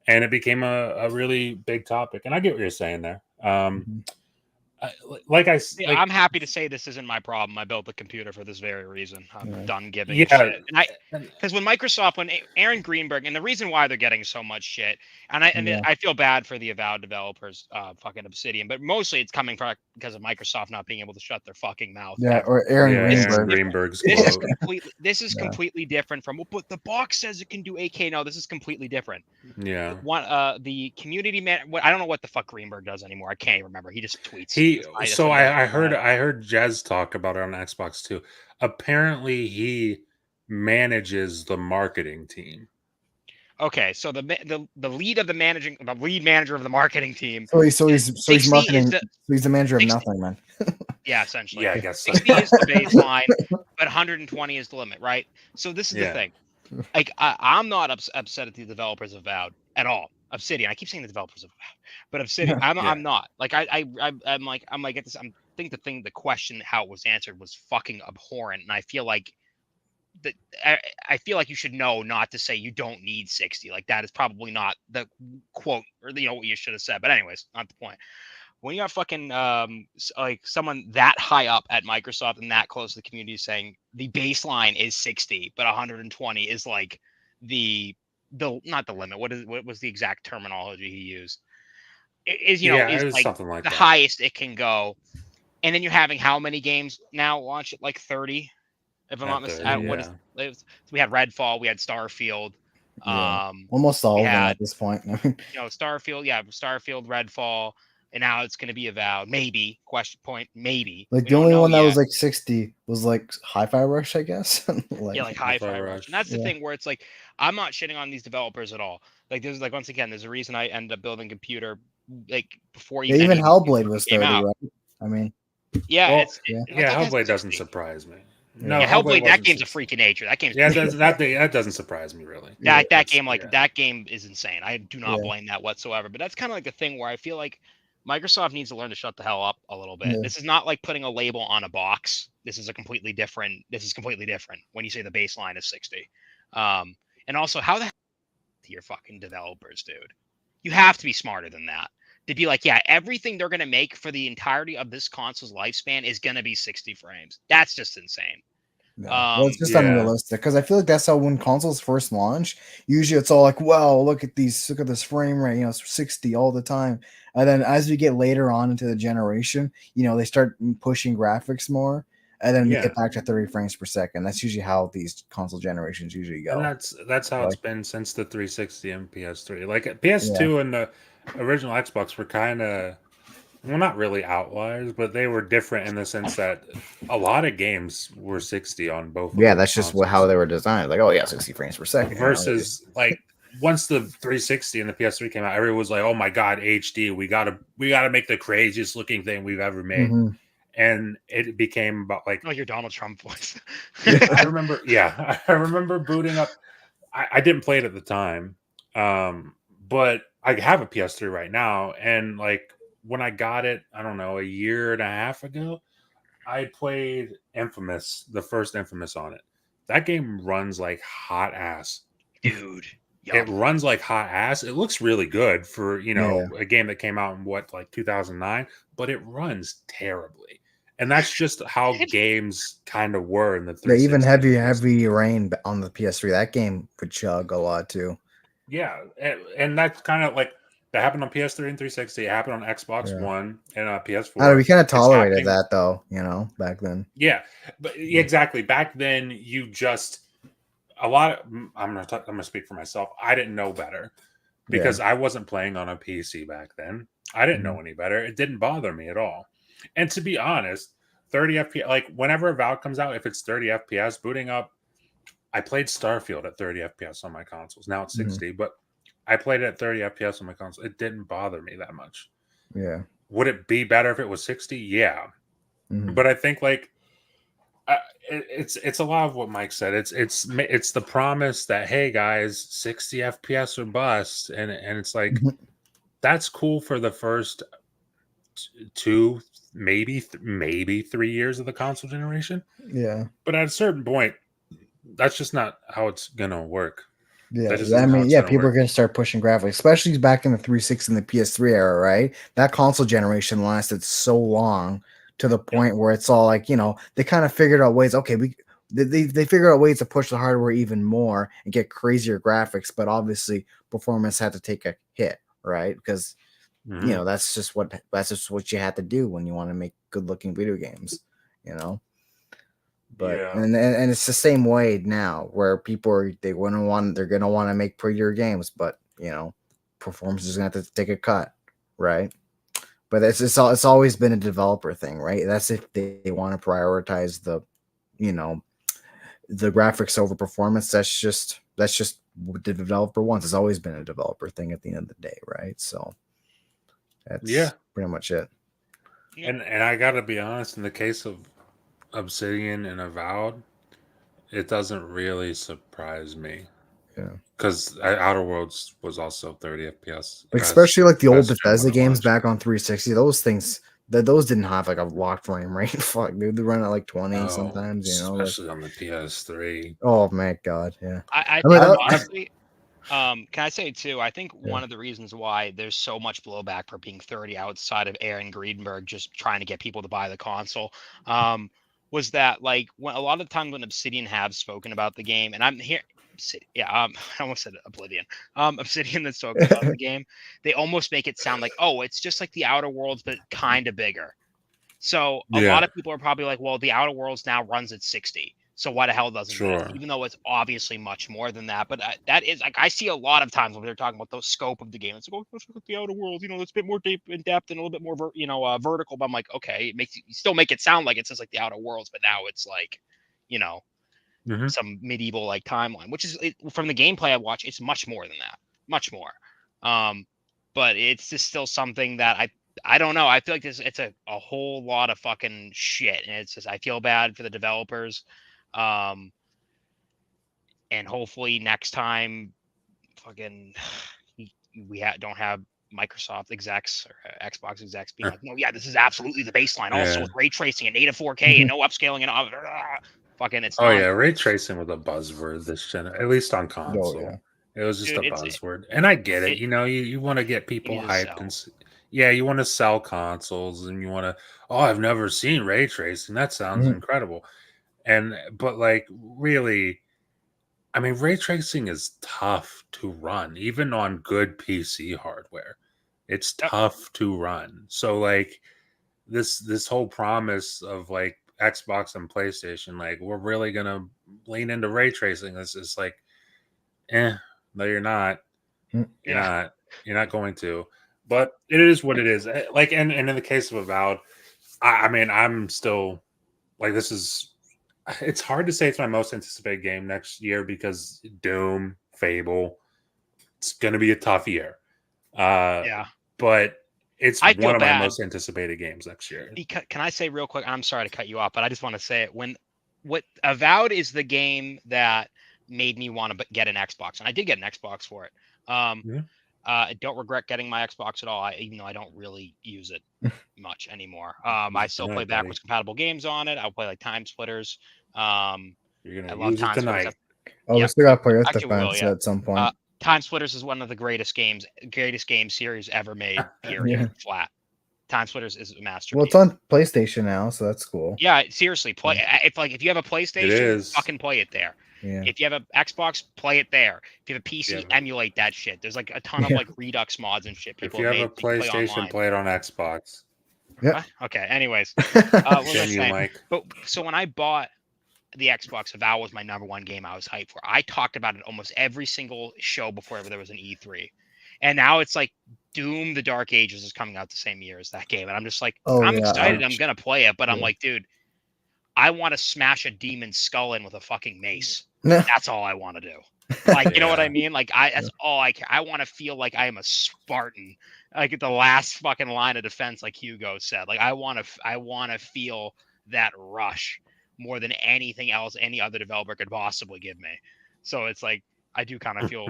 and it became a really big topic. And I get what you're saying there. I'm happy to say this isn't my problem. I built the computer for this very reason. I'm done giving yeah, shit. Because when Aaron Greenberg, and the reason why they're getting so much shit, and I feel bad for the Avowed developers, fucking Obsidian, but mostly it's coming from because of Microsoft not being able to shut their fucking mouth. Yeah, ever. or Aaron Aaron Greenberg. Greenberg's This quote. is completely different from. Well, but the box says it can do 8K. No, this is completely different. Yeah. The community man. I don't know what the fuck Greenberg does anymore. I can't even remember. He just tweets. I heard Jez talk about it on Xbox too. Apparently, he manages the marketing team. Okay, so the lead manager of the marketing team. So he's marketing. So he's the manager of 60, nothing, man. Yeah, essentially. Yeah, I guess so. 60 is the baseline, but 120 is the limit, right? So this is the thing. Like, I'm not upset at the developers of Avowed at all. Obsidian. I keep saying the developers of Avowed, but Obsidian. I'm not. Like, I'm like at this. The question how it was answered was fucking abhorrent, and I feel like that I feel like you should know not to say you don't need 60. Like, that is probably not the quote or what you should have said. But anyways, not the point. When you got fucking like someone that high up at Microsoft and that close to the community saying the baseline is 60, but 120 is like the not the limit. What was the exact terminology he used? Is like something like the that. highest it can go. And then you're having how many games now launch at like 30? If I'm not mistaken, we had Redfall, we had Starfield. Almost all of them at this point. Starfield, Redfall, and now it's going to be Avowed. Maybe maybe. Like the only one that was like 60 was like Hi-Fi Rush, I guess. like Hi-Fi Rush. And that's the thing where it's like I'm not shitting on these developers at all. Like there's like once again, there's a reason I ended up building a computer like before even Hellblade was 30, right? I mean, Hellblade doesn't surprise me. No, Hellblade. That game's a freak of nature. That game's that doesn't surprise me really. That game is insane. I do not blame that whatsoever. But that's kind of like the thing where I feel like Microsoft needs to learn to shut the hell up a little bit. This is not like putting a label on a box. This is completely different when you say the baseline is 60. And also, how the hell to your fucking developers, dude? You have to be smarter than that. To be like, everything they're going to make for the entirety of this console's lifespan is going to be 60 frames. That's just insane. Well, it's just unrealistic because I feel like that's how when consoles first launch, usually it's all like, "Wow, look at this frame rate, it's 60 all the time." And then as we get later on into the generation, they start pushing graphics more, and then we get back to 30 frames per second. That's usually how these console generations usually go. And that's how it's been since the 360 and PS3. Like PS2 and the original Xbox were kind of, well, not really outliers, but they were different in the sense that a lot of games were 60 on both. Yeah, that's just how they were designed. Like, 60 frames per second. Versus like once the 360 and the PS3 came out, everyone was like, "Oh my god, HD! We gotta make the craziest looking thing we've ever made." Mm-hmm. And it became about like, your Donald Trump voice. I remember booting up. I didn't play it at the time, but I have a PS3 right now, and like when I got it, I don't know, a year and a half ago, I played Infamous, the first Infamous on it. That game runs like hot ass, dude. It runs like hot ass. It looks really good for a game that came out in 2009, but it runs terribly. And that's just how games kind of were in the 360. Yeah, even heavy rain on the PS3. That game could chug a lot too. Yeah, and that's kind of like that happened on PS3 and 360. It happened on Xbox One and PS4. We kind of tolerated that though, back then. Yeah, but exactly. Back then, I'm gonna speak for myself. I didn't know better because I wasn't playing on a PC back then. I didn't know any better. It didn't bother me at all. And to be honest, 30 FPS, like whenever Avowed comes out, if it's 30 FPS booting up, I played Starfield at 30 FPS on my consoles. Now it's 60, but I played it at 30 FPS on my console. It didn't bother me that much. Yeah. Would it be better if it was 60? Yeah. But I think It's a lot of what Mike said. It's the promise that, hey guys, 60 FPS or bust, and it's like Mhm. that's cool for the first two, maybe 3 years of the console generation. Yeah. But at a certain point, that's just not how it's gonna work. Yeah, That just I isn't how mean, it's yeah, gonna people are work. going to start pushing graphics, especially back in the 360 and the PS3 era, right? That console generation lasted so long to the point where it's all like, they kind of figured out ways. Okay, they figured out ways to push the hardware even more and get crazier graphics, but obviously performance had to take a hit, right? Because Mhm. that's just what you had to do when you want to make good looking video games, you know. But Yeah. and it's the same way now where people they're gonna want to make prettier games, but performance is gonna have to take a cut, right? But it's always been a developer thing, right? That's if they want to prioritize you know the graphics over performance. That's just what the developer wants. It's always been a developer thing at the end of the day, right? So Yeah. that's pretty much it. Yep. And I gotta be honest, in the case of Obsidian and Avowed, it doesn't really surprise me. Yeah. Because Outer Worlds was also 30 FPS. Like especially like the old Best gen when Bethesda it games launched. back on 360, those things those didn't have like a locked frame rate. Fuck, dude, they run at like 20 Oh, sometimes. Like, especially on the PS3. oh my god, yeah. I I mean, think I honestly, can I say too? I think yeah, one of the reasons why there's so much blowback for being 30 outside of Aaron Greenberg just trying to get people to buy the console, was that like when a lot of the time when Obsidian have spoken about the game, and I'm here, yeah, I almost said Oblivion, Obsidian that's spoken about the game, they almost make it sound like, oh, it's just like the Outer Worlds, but kind of bigger. So a yeah, lot of people are probably like, well, the Outer Worlds now runs at 60. So why the hell doesn't this? sure. Even though it's obviously much more than that. But that is like I see a lot of times when they're talking about the scope of the game. It's like, oh, let's look at the Outer Worlds. It's a bit more deep in depth and a little bit more, vertical. But I'm like, okay, it makes you still make it sound like it's just like the Outer Worlds, but now it's like, you know, Hmm. some medieval like timeline, which is from the gameplay I watch, it's much more than that, much more. Um, but it's just still something that I don't know. I feel like it's a whole lot of fucking shit, and it's just I feel bad for the developers. Um, and hopefully next time, fucking, don't have Microsoft execs or Xbox execs being like, no, yeah, this is absolutely the baseline. Also Yeah. with ray tracing and native 4K and no upscaling and all. Fucking, it's Oh not, yeah, ray tracing was a buzzword this gen, at least on oh console. yeah, It was just a dude. buzzword, and I get it. It, You want to get you people need to hyped, sell. yeah, you want to sell consoles, and you want to. Oh, I've never seen ray tracing. That sounds Mhm. incredible. But like, really, I mean, ray tracing is tough to run, even on good PC hardware. It's Yep. tough to run. So like this whole promise of like Xbox and PlayStation, like we're really gonna lean into ray tracing. It's just like, no, you're not. Mhm. You're Yeah. not. You're not going to. But it is what it is. Like, and in the case of Avowed, I mean, I'm still like, this is. It's hard to say it's my most anticipated game next year because Doom, Fable, it's going to be a tough year. Uh, Yeah. but it's I feel one of my bad most anticipated games next year. because can I say real quick? I'm sorry to cut you off, but I just want to say it. What Avowed is the game that made me want to get an Xbox, and I did get an Xbox for it. Um, Yeah. I don't regret getting my Xbox at all, even though I don't really use it much anymore. I Use it still play tonight, buddy. backwards compatible games on it. I'll play like Time Splitters. Um, You're I gonna love use it Time Splitters. tonight. Oh, we Yep, still got to play with the actually will. fans Yeah. at some Uh, point. Time Splitters is one of the greatest game series ever made. Period. Yeah. Flat. Time Splitters is a Well, it's masterpiece. on PlayStation now, so that's cool. Yeah, seriously, play Yeah. if you have a It PlayStation, is. fucking play it there. Yeah. If you have an Xbox, play it there. If you have a Yeah. PC, emulate that shit. There's like a ton of Yeah. like Redux mods and shit If people you have have made a so you can play PlayStation, online. play it on Xbox. Yeah. What? Okay. Anyways, what was I Continue, saying? Mike. But so when I bought the Xbox, Avowed was my number one game I was hyped for. I talked about it almost every single show before ever there was an E3. And now it's like Doom: The Dark Ages is coming out the same year as that game, and I'm just like, Oh I'm yeah. excited. I'm gonna play it, but I'm Yeah. like, dude, I want to smash a demon's skull in with a fucking mace. Nah. That's all I want to do. Like, you know what I Yeah. mean? Like, that's all I care. I want to feel like I am a Spartan, like at the last fucking line of defense, like Hugo said. Like, I want to feel that rush more than anything else any other developer could possibly give me. So it's like I do kind of feel,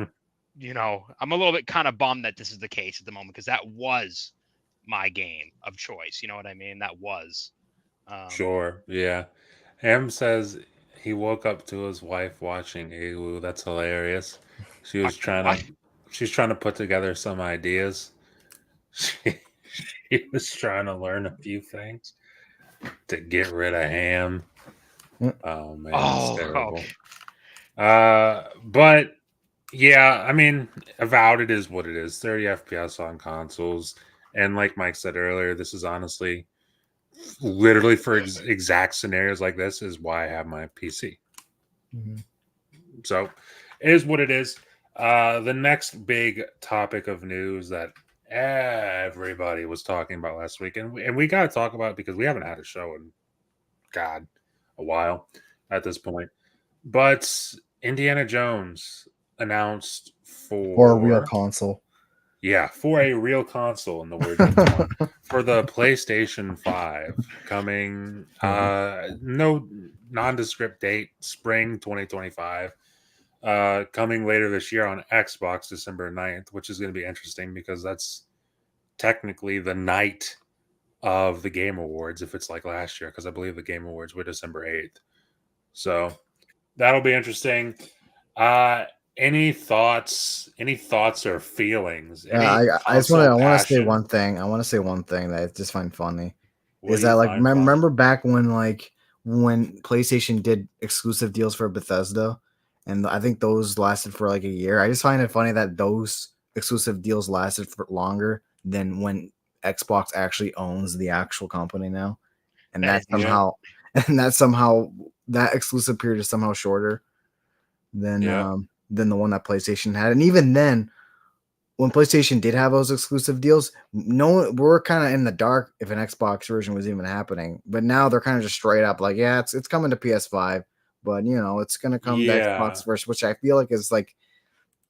I'm a little bit kind of bummed that this is the case at the moment because that was my game of choice. You know what I mean? That was. Sure. Yeah. Ham says he woke up to his wife watching Igloo. That's hilarious. She was What? she's trying to put together some ideas. She was trying to learn a few things to get rid of Ham. Oh man, it's terrible. But yeah, I mean, Avowed, it is what it is. 30 FPS on consoles, and like Mike said earlier, this is honestly, literally for exact scenarios like this, is why I have my PC. Mm-hmm. So, it is what it is. The next big topic of news that everybody was talking about last week, and we got to talk about it because we haven't had a show in a while at this point. But Indiana Jones announced Or a real console. Yeah, for a real console in the word for the PlayStation 5 coming no nondescript date, spring 2025. Coming later this year on Xbox December 9th, which is going to be interesting because that's technically the night of the Game Awards if it's like last year, because I believe the Game Awards were December 8th. So that'll be interesting. Any thoughts or feelings? Yeah, I just want to say one thing. I want to say one thing that I just find funny is that like remember back when PlayStation did exclusive deals for Bethesda, and I think those lasted for like a year. I just find it funny that those exclusive deals lasted for longer than when Xbox actually owns the actual company now, and that somehow that exclusive period is somehow shorter than the one that PlayStation had. And even then, when PlayStation did have those exclusive deals, we're kind of in the dark if an Xbox version was even happening. But now they're kind of just straight up like, yeah, it's coming to PS5, but it's gonna come to Xbox version, which I feel like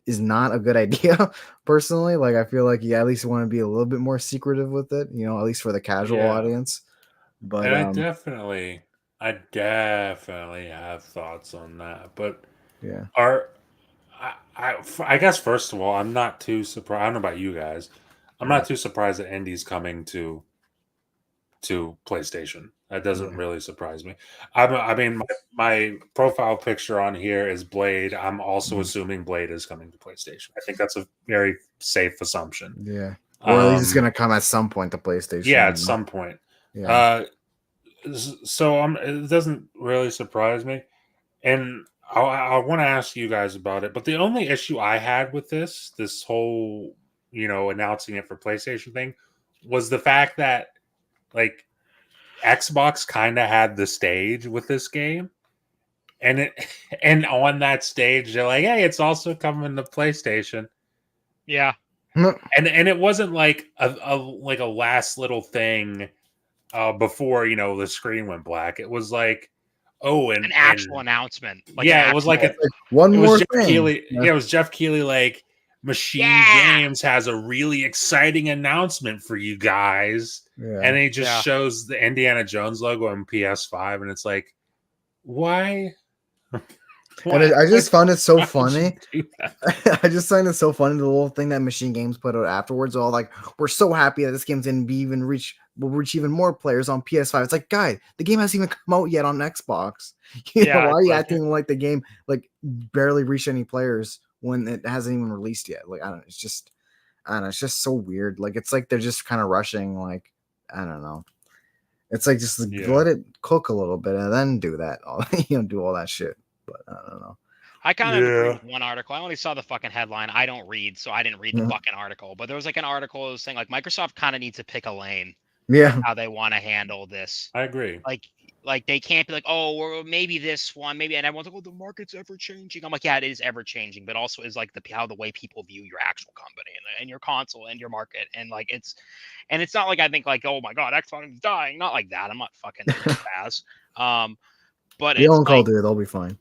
is not a good idea personally. Like I feel like you at least want to be a little bit more secretive with it, at least for the casual audience. But and I definitely have thoughts on that. But yeah, I guess first of all, I'm not too surprised. I don't know about you guys. I'm not too surprised that Indy's coming to PlayStation. That doesn't really surprise me. I mean, my profile picture on here is Blade. I'm also assuming Blade is coming to PlayStation. I think that's a very safe assumption. Yeah, or at least it's going to come at some point to PlayStation. Yeah, at some point. Yeah. So it doesn't really surprise me, and I want to ask you guys about it. But the only issue I had with this whole, announcing it for PlayStation thing was the fact that, like, Xbox kind of had the stage with this game, and on that stage they're like, "Hey, it's also coming to PlayStation." Yeah, and it wasn't like a last little thing before the screen went black. It was like, an actual announcement. It was like one more thing. Keighley, it was Jeff Keighley like, Machine Games has a really exciting announcement for you guys. Yeah. And he just shows the Indiana Jones logo on PS5, and it's like, why? And I just found it so funny. I just find it so funny, the little thing that Machine Games put out afterwards. All like, we're so happy that this game's going to will reach even more players on PS5. It's like, guys, the game hasn't even come out yet on Xbox. Why are you acting like the game like barely reached any players when it hasn't even released yet? Like, I don't know. It's just so weird. Like, it's like they're just kind of rushing. Like, I don't know. It's like just let it cook a little bit and then do that. Do all that shit. But I don't know. I kind of agree with one article. I only saw the fucking headline. I don't read, so I didn't read the fucking article. But there was like an article that was saying like Microsoft kind of needs to pick a lane. Yeah. How they want to handle this. I agree. Like they can't be like, oh, or maybe this one, maybe, and everyone's like, oh, the market's ever changing. I'm like, yeah, it is ever changing, but also is like how the way people view your actual company and your console and your market, and like it's not like I think like, oh my god, Xbox is dying, not like that. I'm not fucking fast. But they own Call of Duty, they'll be fine.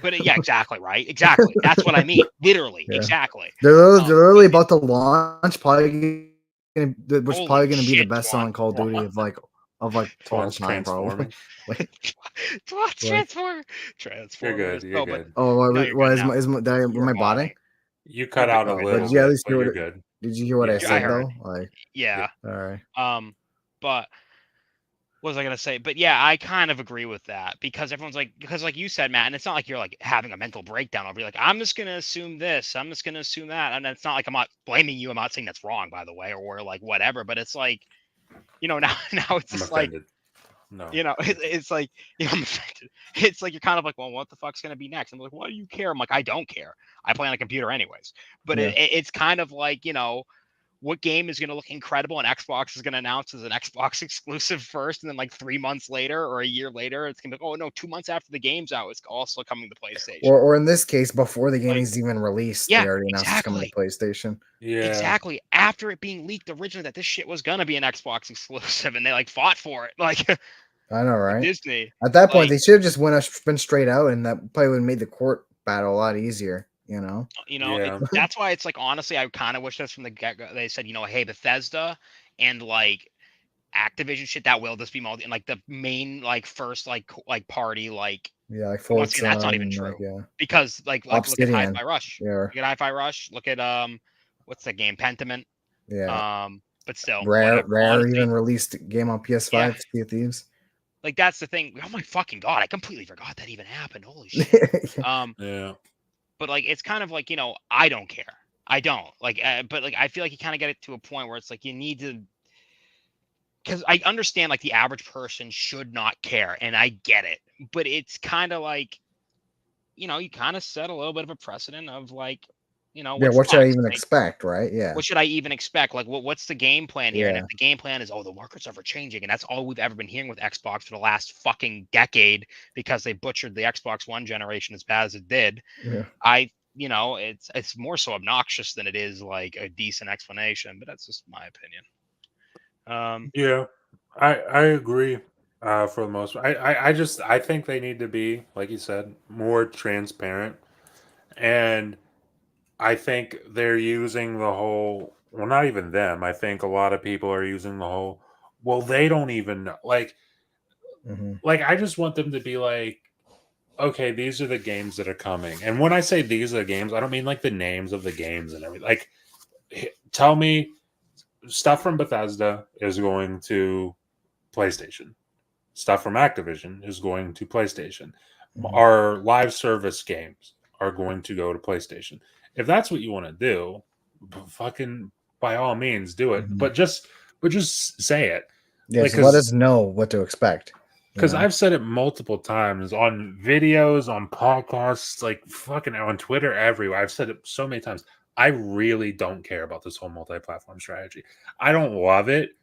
But yeah, exactly right, exactly. That's what I mean, literally, exactly. They're literally about to launch, probably going to be the best selling Call of Duty of like of like all Twatch time, probably. transforming. Wait, Twatch what? You're good. Transformers. You're No, but good. Oh, no, you're what good is now. am I botting? You You're cut good. out a You're good But little did you at bit, least but hear you're good. did you hear what I Yeah. I said heard. though? Like, Yeah. all right. But what was I gonna say? But yeah, I kind of agree with that because everyone's like, because like you said, Matt, and it's not like you're like having a mental breakdown over. You're like, I'm just gonna assume this. I'm just gonna assume that, and it's not like I'm not blaming you. I'm not saying that's wrong, by the way, or like whatever. But it's like, now it's I'm just like, offended. No. it's like, I'm offended. It's like you're kind of like, well, what the fuck's gonna be next? I'm like, why do you care? I'm like, I don't care. I play on a computer anyways. But Yeah. it's kind of like, what game is going to look incredible and Xbox is going to announce as an Xbox exclusive first, and then like 3 months later or a year later, it's going to be, oh no, 2 months after the game's out, it's also coming to PlayStation. Or in this case, before the game Like, is even released, yeah, they already announced it's coming to exactly. PlayStation. Yeah. Exactly. After it being leaked originally that this shit was going to be an Xbox exclusive, and they like fought for it. Like, I know, right? Disney. At that point, Like, they should have just been straight out, and that probably would have made the court battle a lot easier. Yeah. that's why it's like, honestly, I kind of wish this from the get-go. They said, hey, Bethesda and like Activision shit, that will just be multi, and like the main like first like party, like, Yeah, like once Forza. again, that's not even and, true. like, yeah. Because like look at Obsidian. Hi-Fi Rush. Yeah. Look at Hi-Fi Rush. Look at what's the game? Pentiment. Yeah. But still, Rare whatever. Honestly, even released a game on PS5, Yeah. Sea of Thieves. like that's the thing. Oh my fucking god, I completely forgot that even happened. Holy shit. Yeah. But like it's kind of like, I don't care. I don't like, but like I feel like you kind of get it to a point where it's like you need to, because I understand like the average person should not care, and I get it, but it's kind of like, you kind of set a little bit of a precedent of like, Yeah, what's what should I next? even Like, expect, right? Yeah. what should I even expect? Like, what's the game plan here? And Yeah. if the game plan is, oh, the market's ever changing, and that's all we've ever been hearing with Xbox for the last fucking decade because they butchered the Xbox One generation as bad as it did, Yeah. it's more so obnoxious than it is like a decent explanation. But that's just my opinion. Yeah. I agree. For the most part, I think they need to be, like you said, more transparent, and I think they're using the whole. Well, not even them. I think a lot of people are using the whole. Well, they don't even know. Mhm. Like I just want them to be like, okay, these are the games that are coming. And when I say these are the games, I don't mean like the names of the games and everything. Like, tell me stuff from Bethesda is going to PlayStation. Stuff from Activision is going to PlayStation. Mhm. Our live service games are going to go to PlayStation. If that's what you want to do, fucking by all means do it. Mhm. But just say it. Yeah, Like, so let us know what to expect. because I've said it multiple times on videos, on podcasts, like fucking on Twitter, everywhere. I've said it so many times. I really don't care about this whole multi-platform strategy. I don't love it,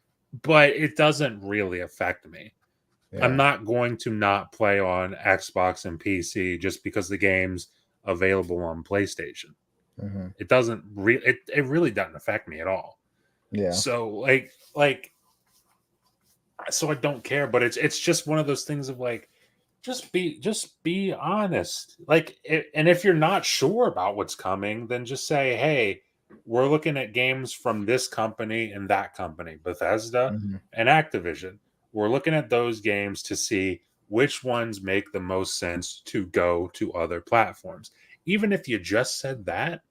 but it doesn't really affect me. Yeah. I'm not going to not play on Xbox and PC just because the game's available on PlayStation. Mhm. It doesn't it really doesn't affect me at all. Yeah. So like so I don't care, but it's just one of those things of like just be honest. Like and if you're not sure about what's coming, then just say, "Hey, we're looking at games from this company and that company, Bethesda Mhm. and Activision. We're looking at those games to see which ones make the most sense to go to other platforms." Even if you just said that,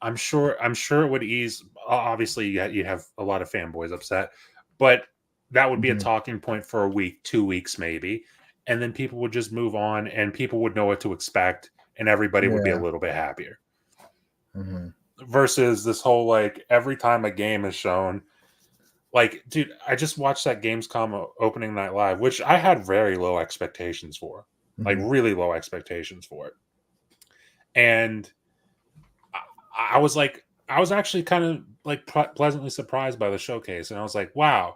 I'm sure it would ease. Obviously, you have a lot of fanboys upset, but that would be a Mhm. talking point for a week, 2 weeks, maybe, and then people would just move on, and people would know what to expect, and everybody would be a Yeah. little bit happier. Mhm. Versus this whole like every time a game is shown, like, dude, I just watched that Gamescom opening night live, which I had very low expectations for, like Mhm. really low expectations for it, and I was like, I was actually kind of like pleasantly surprised by the showcase, and I was like, wow,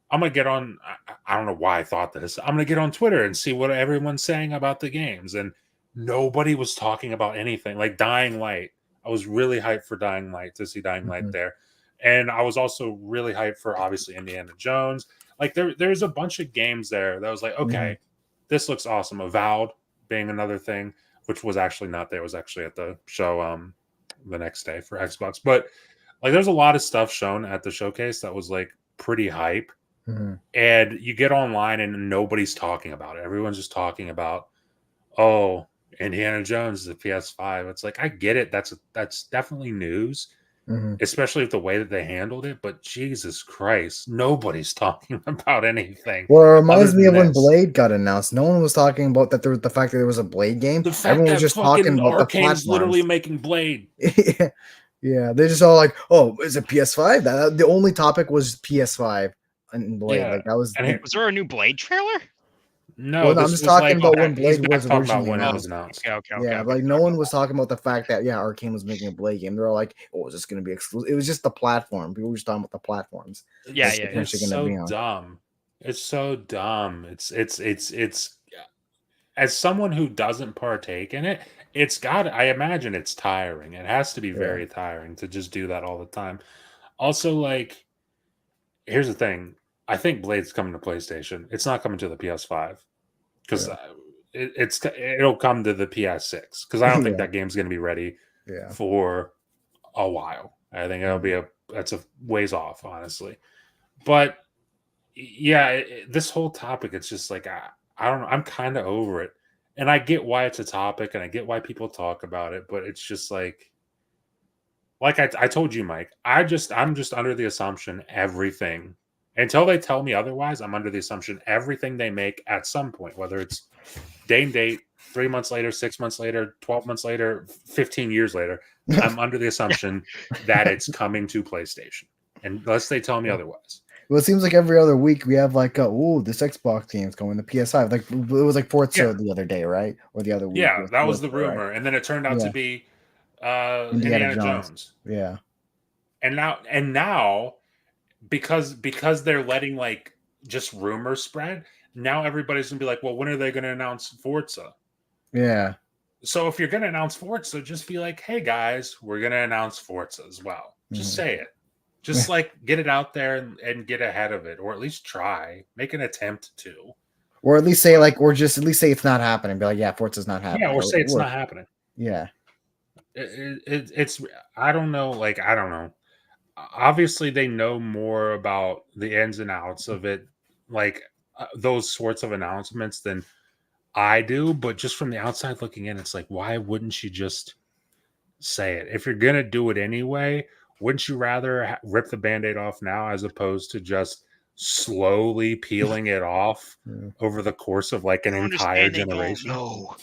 I'm gonna get on. I don't know why I thought this. I'm gonna get on Twitter and see what everyone's saying about the games, and nobody was talking about anything. Like Dying Light, I was really hyped for Dying Light to see Dying Light Mhm. there, and I was also really hyped for obviously Indiana Jones. Like there's a bunch of games there that was like, okay, this looks awesome. Avowed being another thing, which was actually not there. It was actually at the show the next day for Xbox. But like there's a lot of stuff shown at the showcase that was like pretty hype. And you get online and nobody's talking about it. Everyone's just talking about, oh, Indiana Jones is a PS5. It's like, I get it. That's definitely news, especially with the way that they handled it. But Jesus Christ, nobody's talking about anything. Well, it reminds me of when this. Blade got announced. No one was talking about that. There was the fact that there was a Blade game. The fact Everyone was that just talking about the Arcane's literally platforms. making Blade. Yeah, they're just all like, "Oh, is it PS5?" The only topic was PS5 and Blade. Yeah. Like that was. And Was there a new Blade trailer? No, Well, no, I'm this just was talking like about when he's Blade back was talking about originally when it was announced. announced. Yeah, like no one was talking about the fact that Arcane was making a Blade game. They're all like, "Oh, is this going to be exclusive?" It was just the platform. People were just talking about the platforms. Yeah, that's yeah, potentially It's gonna so be on. dumb. It's so dumb. It's as someone who doesn't partake in it, it's got. I imagine it's tiring. It has to be very tiring to just do that all the time. Also, like, here's the thing. I think Blade's coming to PlayStation. It's not coming to the PS5 because it'll come to the PS6 because I don't think Yeah. that game's going to be ready Yeah. for a while. I think it'll be that's a ways off, honestly. But yeah, this whole topic, it's just like I don't know. I'm kind of over it, and I get why it's a topic, and I get why people talk about it. But it's just like I told you, Mike. I'm just under the assumption everything until they tell me otherwise. I'm under the assumption everything they make at some point, whether it's day and date, 3 months later, 6 months later, 12 months later, 15 years later, I'm under the assumption that it's coming to PlayStation, unless they tell me otherwise. Well, it seems like every other week we have like, oh, this Xbox game's going to PS5. Like it was like Forza the other day, right? Or the other week. Yeah, that was the Forza, rumor, right? and then it turned out to be Indiana Jones. Yeah, and now because they're letting like just rumors spread. Now everybody's gonna be like, well, when are they going to announce Forza? Yeah. So if you're going to announce Forza, just be like, hey guys, we're going to announce Forza as well. Just say it. Just like get it out there and get ahead of it, or at least try, make an attempt to, or at least say like, or just at least say it's not happening. Be like, yeah, Forza's not happening. Yeah, or say it's not happening. Yeah, it's I don't know. Like I don't know. Obviously, they know more about the ins and outs of it, like those sorts of announcements than I do. But just from the outside looking in, it's like, why wouldn't you just say it? If you're gonna do it anyway, wouldn't you rather rip the Band-Aid off now as opposed to just slowly peeling it off over the course of like an entire generation? No.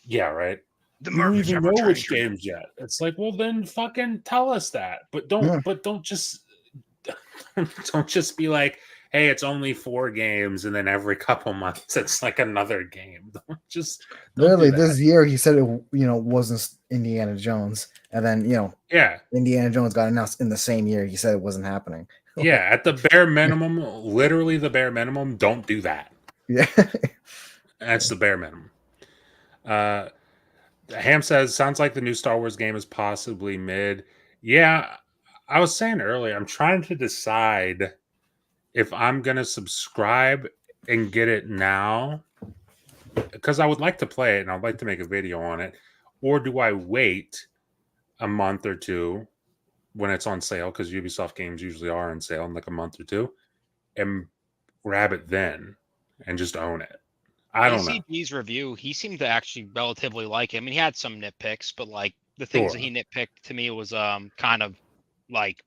Yeah, right. The You don't even know which games yet. It's like, well, then fucking tell us that. But don't just don't just be like, hey, it's only 4 games, and then every couple months it's like another game. Don't literally do this year he said it wasn't Indiana Jones, and then Indiana Jones got announced in the same year. He said it wasn't happening. Yeah, at the bare minimum, literally the bare minimum, don't do that. Yeah, that's the bare minimum. Ham says, sounds like the new Star Wars game is possibly mid. Yeah, I was saying earlier, I'm trying to decide if I'm going to subscribe and get it now, because I would like to play it and I'd like to make a video on it, or do I wait a month or two when it's on sale, because Ubisoft games usually are on sale in like a month or two, and grab it then and just own it. I don't know. ACG's review, he seemed to actually relatively like him. I mean, he had some nitpicks, but like the things that he nitpicked to me was kind of like,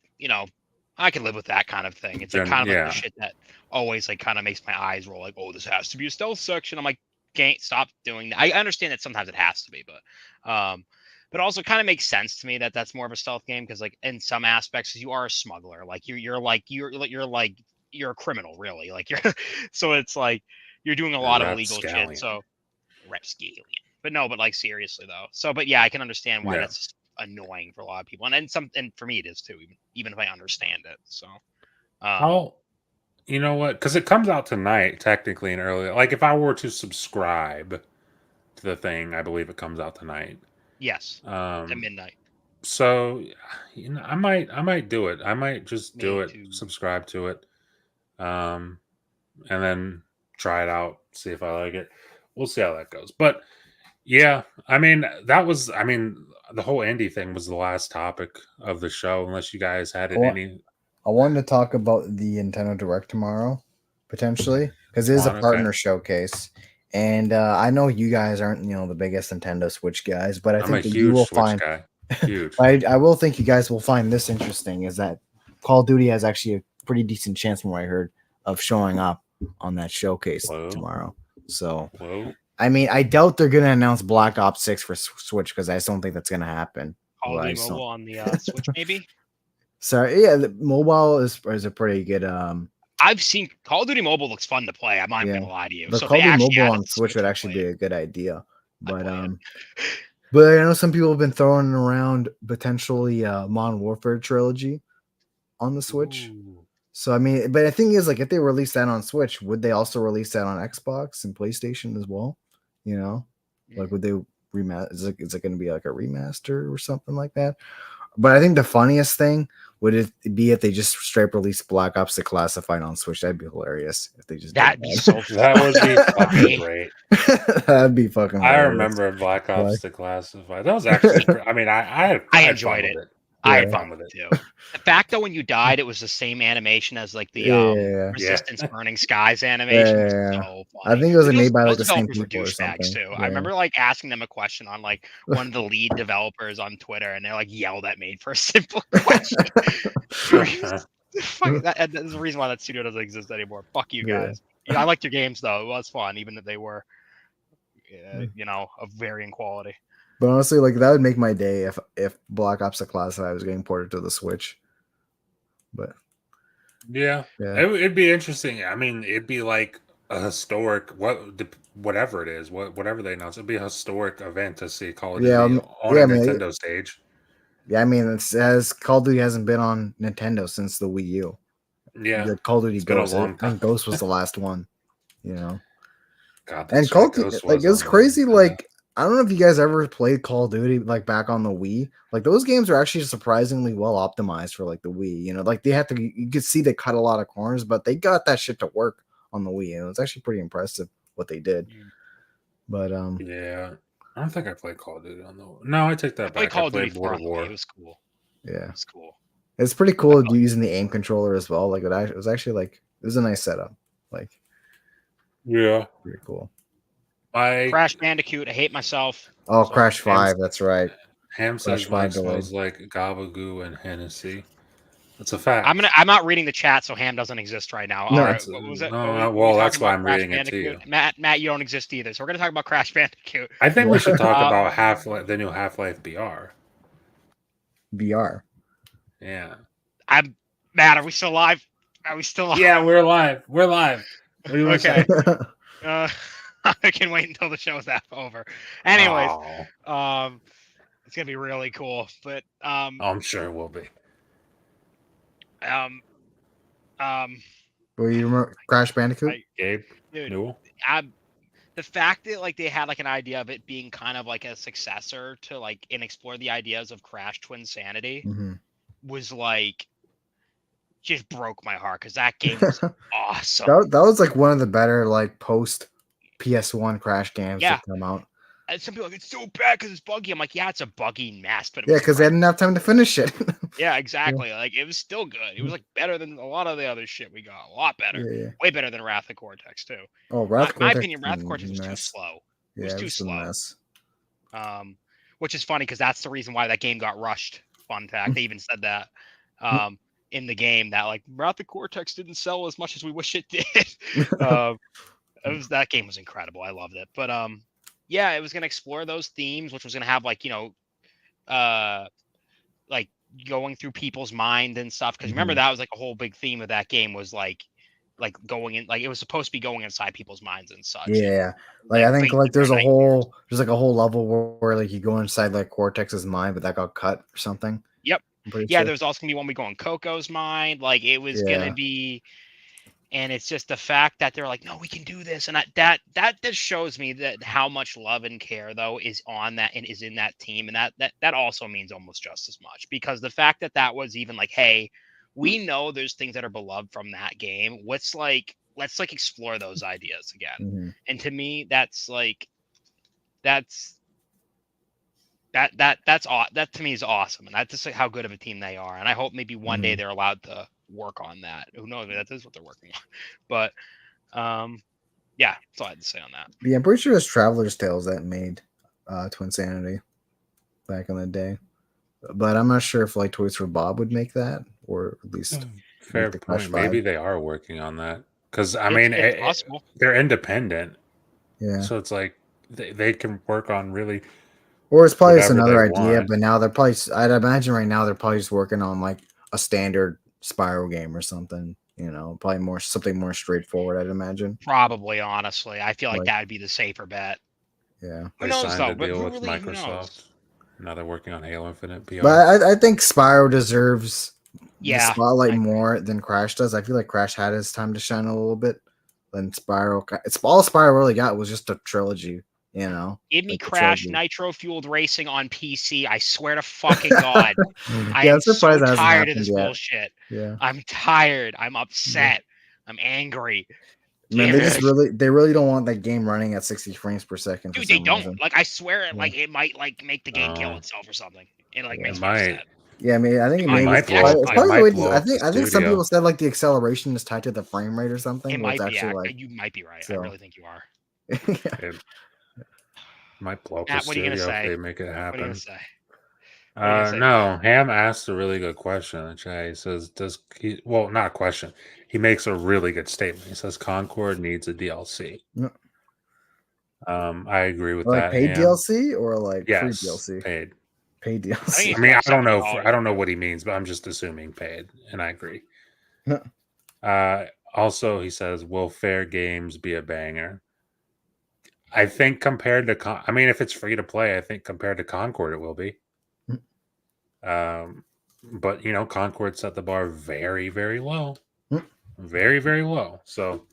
I can live with that kind of thing. It's like kind of like the shit that always like kind of makes my eyes roll, like, oh, this has to be a stealth section. I'm like, can't stop doing that. I understand that sometimes it has to be, but also kind of makes sense to me that that's more of a stealth game, because like in some aspects you are a smuggler, like you're a criminal, really, like you're so it's like you're doing a lot of illegal shit. So rapscallion. But like seriously though. So but yeah, I can understand why that's just annoying for a lot of people, and for me it is too, even if I understand it. So you know what? Because it comes out tonight, technically, and early. Like if I were to subscribe to the thing, I believe it comes out tonight. Yes, at midnight. So, I might do it. I might just do it, subscribe to it, and then try it out, see if I like it. We'll see how that goes. But yeah, I mean, the whole indie thing was the last topic of the show, unless you guys had any. I wanted to talk about the Nintendo Direct tomorrow, potentially, because it is a Okay. partner showcase. And I know you guys aren't, the biggest Nintendo Switch guys, but I I'm a think that you huge will Switch find. guy. Huge. I will think you guys will find this interesting. Is that Call of Duty has actually a pretty decent chance, from what I heard, of showing up on that showcase Whoa. tomorrow. So, Whoa. I mean, I doubt they're gonna announce Black Ops 6 for Switch because I just don't think that's gonna happen. Call of Well, I Duty just Mobile don't- on the Switch, maybe. Sorry, yeah, the mobile is a pretty good. I've seen Call of Duty Mobile looks fun to play. I'm not even Yeah. gonna lie to you. The So if Call they of Duty actually mobile added on the Switch would I'd actually play be it. a good idea. I'd But play it. but I know some people have been throwing around potentially Modern Warfare trilogy on the Switch. Ooh. So I mean, but the thing is, like, if they release that on Switch, would they also release that on Xbox and PlayStation as well? You know, like, would they remaster? Is it going to be like a remaster or something like that? But I think the funniest thing would it be if they just straight released Black Ops Declassified on Switch. That'd be hilarious if they just did That'd be so That would be fucking funny. great. That'd be fucking I hilarious. remember Black Ops Declassified. That was actually. I mean, I had enjoyed fun it. with it. I I had had fun fun with it. too. The fact that when you died, it was the same animation as like the Yeah. Resistance Burning Skies animation. Was Yeah. so funny. I think it was Dude, made by like those the same developers were people or douchebags something. too. Yeah. I remember like asking them a question on like one of the lead developers on Twitter, and they like yelled at me for a simple question. Fuck, that's the reason why that studio doesn't exist anymore. Fuck you Yeah. guys. Yeah, I liked your games though. It was fun, even if they were, of varying quality. But honestly, like, that would make my day if Black Ops Declassified was getting ported to the Switch. But Yeah, yeah, it'd be interesting. I mean, it'd be like a historic whatever it is, whatever they announce. It'd be a historic event to see Call of Yeah, Duty on yeah, a I mean, Nintendo stage. yeah, I mean, it's as Call of Duty hasn't been on Nintendo since the Wii U. Yeah, The Call of Duty it's been a Ghost. long I think time. Ghost was the last one. God, And that's Call right. of Duty, Ghost like, was it was on the crazy. Nintendo. Like, I don't know if you guys ever played Call of Duty like back on the Wii. Like, those games are actually surprisingly well optimized for like the Wii. Like, they have to. You could see they cut a lot of corners, but they got that shit to work on the Wii. And it was actually pretty impressive what they did. But Yeah, I don't think I played Call of Duty on the. No, I take that I played back. Call I of Duty played 4 World on of the Wii. War. It was cool. yeah, It was cool. it's pretty cool using the aim controller as well. Like, it was actually like, it was a nice setup. Like, Yeah, pretty cool. Crash Bandicoot. I hate myself. Oh, So, Crash 5, that's right. Ham Crash says 5 Mike delayed. smells like gabagoo and Hennessy. That's a fact. I'm not reading the chat, so Ham doesn't exist right now. No. All right, what was it? No, What were well, we that's talking why about? I'm Crash reading it to you. Bandicoot? Matt, you don't exist either. So we're gonna talk about Crash Bandicoot. I think we should talk Uh, about Half-Life, the new Half-Life BR. VR. Matt, are we still live? Are we still live? Yeah, we're live. We're live. What do you want to Okay. say? I can wait until the show's over. Anyways, Oh, it's gonna be really cool. But I'm sure it will be. Well, you remember Crash Bandicoot? Gabe, dude, Newell? the fact that like they had like an idea of it being kind of like a successor to like and explore the ideas of Crash Twinsanity was like just broke my heart because that game was awesome. That was like one of the better like post PS1 Crash games to come out. And some people are like, it's so bad because it's buggy. I'm like, yeah, it's a buggy mess, but because they didn't have time to finish it. Yeah, exactly. Like it was still good. It was like better than a lot of the other shit we got. A lot better. Yeah. Way better than Wrath of Cortex too. Oh, Wrath of Cortex. My opinion, Wrath of Cortex was too slow. It was too slow. Mess. Which is funny because that's the reason why that game got rushed. Fun fact, they even said that in the game that like Wrath of Cortex didn't sell as much as we wish it did. That game was incredible. I loved it. But yeah, it was gonna explore those themes, which was gonna have like like going through people's mind and stuff. Because remember that was like a whole big theme of that game was like going in, like it was supposed to be going inside people's minds and such. Yeah, like I think like there's a whole level where like you go inside like Cortex's mind, but that got cut or something. Yep. Yeah, there's also gonna be one we go in Coco's mind. Like it was gonna be. And it's just the fact that they're like, no, we can do this. And that just shows me that how much love and care, though, is on that and is in that team. And that also means almost just as much, because the fact that was even like, hey, we know there's things that are beloved from that game. Let's explore those ideas again. And to me, that to me is awesome. And that's just like how good of a team they are. And I hope maybe one day they're allowed to work on that. Who knows? Maybe that is what they're working on. But yeah, that's all I had to say on that. Yeah, I'm pretty sure it's Traveler's Tales that made Twinsanity back in the day. But I'm not sure if like Toys for Bob would make that, or at least Fair the Crash point. Maybe 5. they are working on that because I It's- mean it's possible. they're independent, Yeah. so it's like they can work on really. Or it's probably just whatever another they idea, want. but now they're probably, I'd imagine right now they're probably just working on like a standard Spiral game or something, you know, probably something more straightforward, I'd imagine. Probably, honestly, I feel like Like- that would be the safer bet. Yeah. Who They knows signed though? a But deal who with really? Who knows? Microsoft. Now they're working on Halo Infinite PR. But I think Spyro deserves the Yeah, spotlight I agree. more than Crash does. I feel like Crash had his time to shine a little bit. Then Spyro, it's all Spyro really got was just a trilogy, you know. Give me like the Crash trilogy. Nitro Fueled Racing on PC. I swear to fucking God. I Yeah, am I'm surprised so that hasn't tired of happened this yet. bullshit. Yeah, I'm tired. I'm upset. I'm angry. man, they really don't want that game running at 60 frames per second. Dude, for they some don't. reason. Like, I swear, Yeah. like it might like make the game kill Oh. itself or something. It like It makes me might. upset. Yeah, I mean, I think It maybe might it's blow probably, up- it's it probably the might way. blow I up the think some studio. people said like the acceleration is tied to the frame rate or something. It where it's might be. actually like You might be right. I so- really think you are. yeah. It might blow up Matt, the what are you gonna studio if say? they make it What are you happen. gonna say? What are you gonna say, No, Ham asked a really good question in the chat. He says, "Does he?" Well, not a question. He makes a really good statement. He says, "Concord needs a DLC." Yeah. I agree with Like that. paid Ham. DLC or like free Yes, DLC? paid. Paid think DLC. it's I mean, I like don't know. $70. I don't know what he means, but I'm just assuming paid, and I agree. No. Also, he says, "Will fair games be a banger?" I think compared to, I mean, if it's free to play, I think compared to Concord, it will be. But you know, Concord set the bar very, very low, very, very low. So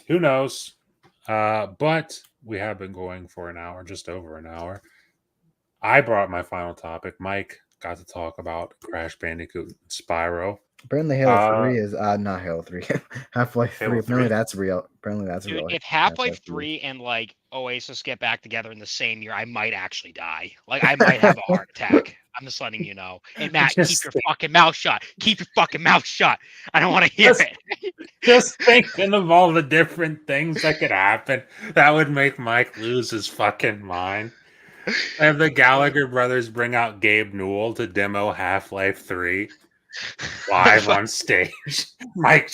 who knows? But we have been going for an hour, just over an hour. I brought my final topic. Mike got to talk about Crash Bandicoot and Spyro. Apparently, Halo 3 is not Halo 3. Half-Life 3. Halo Apparently, 3? that's real. Apparently, that's Dude, real. if Half-Life 3 and like Oasis get back together in the same year, I might actually die. Like I might have a heart attack. I'm just letting you know. And Matt, keep Just your fucking mouth shut. Keep your fucking mouth shut. I don't want to hear Just- it. Just thinking of all the different things that could happen, that would make Mike lose his fucking mind. Have the Gallagher brothers bring out Gabe Newell to demo Half-Life 3 live on stage. Mike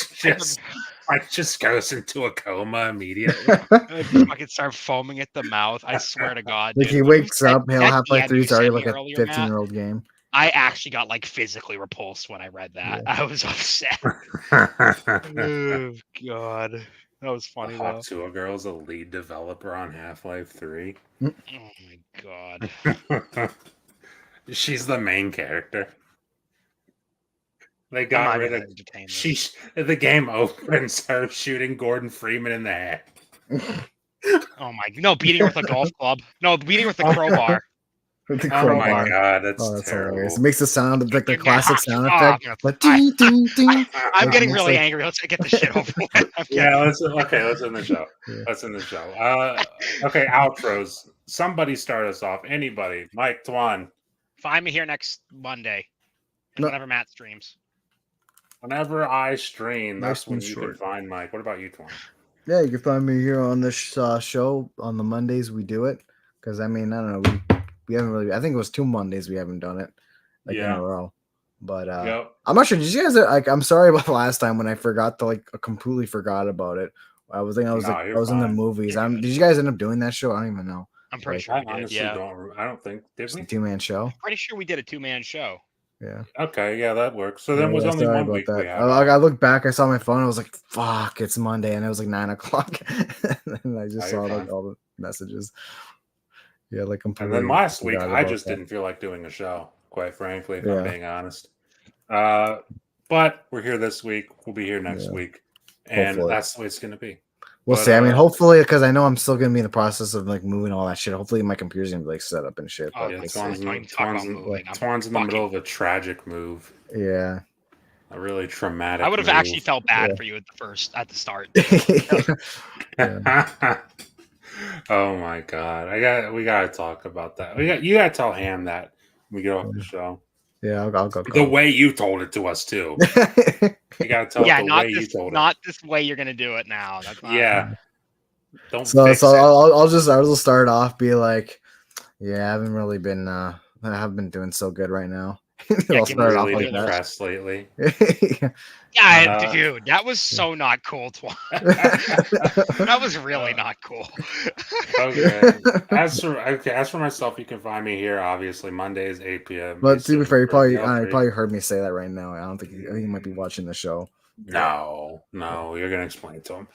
just goes into a coma immediately. If you fucking start foaming at the mouth, I swear to God. Like dude. he When you wakes said up, Halo that Half-Life DM 3 you is already sent like me a earlier, Matt, 15-year-old game. I actually got like physically repulsed when I read that. I was upset. Oh God, that was funny though. Hawk Girl's a lead developer on Half-Life 3. Oh my God. She's the main character. They I'm got not rid gonna of. entertain this. The game opens her shooting Gordon Freeman in the head. Oh my, no, beating her with a golf club. No, beating her with a crowbar. With the Oh my crowbar. god, that's, Oh, that's terrible. hilarious. It makes the sound of like the You're classic gonna- sound oh, effect. I'm Like, gonna- ding, ding, ding. I'm Like, getting it's really like- angry. Let's get this shit over with. I'm Yeah, getting- let's end the show. Yeah. Let's end the show. Okay, outros. Somebody start us off. Anybody? Mike, Twan. Find me here next Monday. And No. whenever Matt streams. Whenever I stream, Nice that's when and you short. can find Mike. What about you, Twan? Yeah, you can find me here on this show on the Mondays we do it. Because I mean, I don't know, we haven't really. I think it was 2 Mondays we haven't done it in Yeah. a row. But Yep. I'm not sure. Did you guys like? I'm sorry about last time when I forgot to completely forgot about it. I was thinking I was No, I you're was in the fine. movies. You're good. Did you guys end up doing that show? I don't even know. I'm pretty Like, sure I we did. honestly Yeah. don't. I don't think did It's a we? 2-man show. Pretty sure we did a 2-man show. Yeah. Okay, yeah, that works. So then Yeah, was only sorry 1 about week we that. had. I looked back. I saw my phone. I was like, "Fuck, it's Monday," and it was like 9 o'clock. And I just Oh, saw you're like fine. all the messages. Yeah, like And completely. then last week, forgot I about just that. didn't feel like doing a show, quite frankly, if Yeah. I'm being honest. But we're here this week. We'll be here next Yeah. week. And Hopefully. that's the way it's going to be. We'll But, see. I mean, hopefully, because I know I'm still gonna be in the process of moving all that shit. Hopefully, my computer's gonna be set up and shit. Oh, But Yeah, we'll see. Twan's, Don't even talk about moving. I'm Twan's in the middle of a tragic move, Yeah. a really traumatic I would have move. actually felt bad Yeah. for you at the start. Oh my god. We gotta talk about that. You gotta tell Ham that when we get off the show. Yeah, I'll go. The way you told it to us too. You gotta tell Yeah, it the not way you this, told it. not this way you're gonna do it now. That's not. Yeah. Don't So fix so it. I'll just start off be like, yeah, I haven't really been I haven't been doing so good right now. Yeah, I'll give me start off Really like that. depressed lately. Yeah, Uh, dude, that was so not cool. That was really not cool. Okay. As for myself, you can find me here. Obviously, Mondays 8 p.m. But to be Eastern fair, you for the probably L3. heard me say that right now. I don't think I think you might be watching the show. No, you're gonna explain it to him.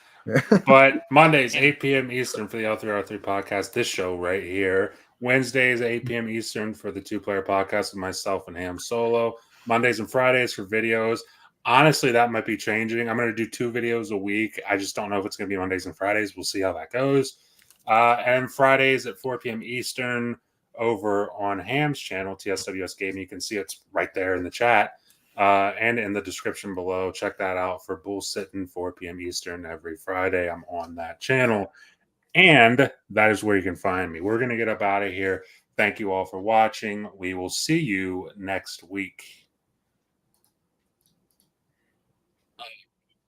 But Mondays And 8 p.m. Eastern for the L3R3 podcast. This show right here. Wednesdays 8 p.m. Eastern for the Two Player podcast with myself and Ham Solo. Mondays and Fridays for videos. Honestly, that might be changing. I'm going to do 2 videos a week. I just don't know if it's going to be Mondays and Fridays. We'll see how that goes. And Fridays at 4 p.m. Eastern over on Ham's channel, TSWS Gaming. You can see it's right there in the chat and in the description below. Check that out for Bull Sitting, 4 p.m. Eastern every Friday. I'm on that channel. And that is where you can find me. We're going to get up out of here. Thank you all for watching. We will see you next week.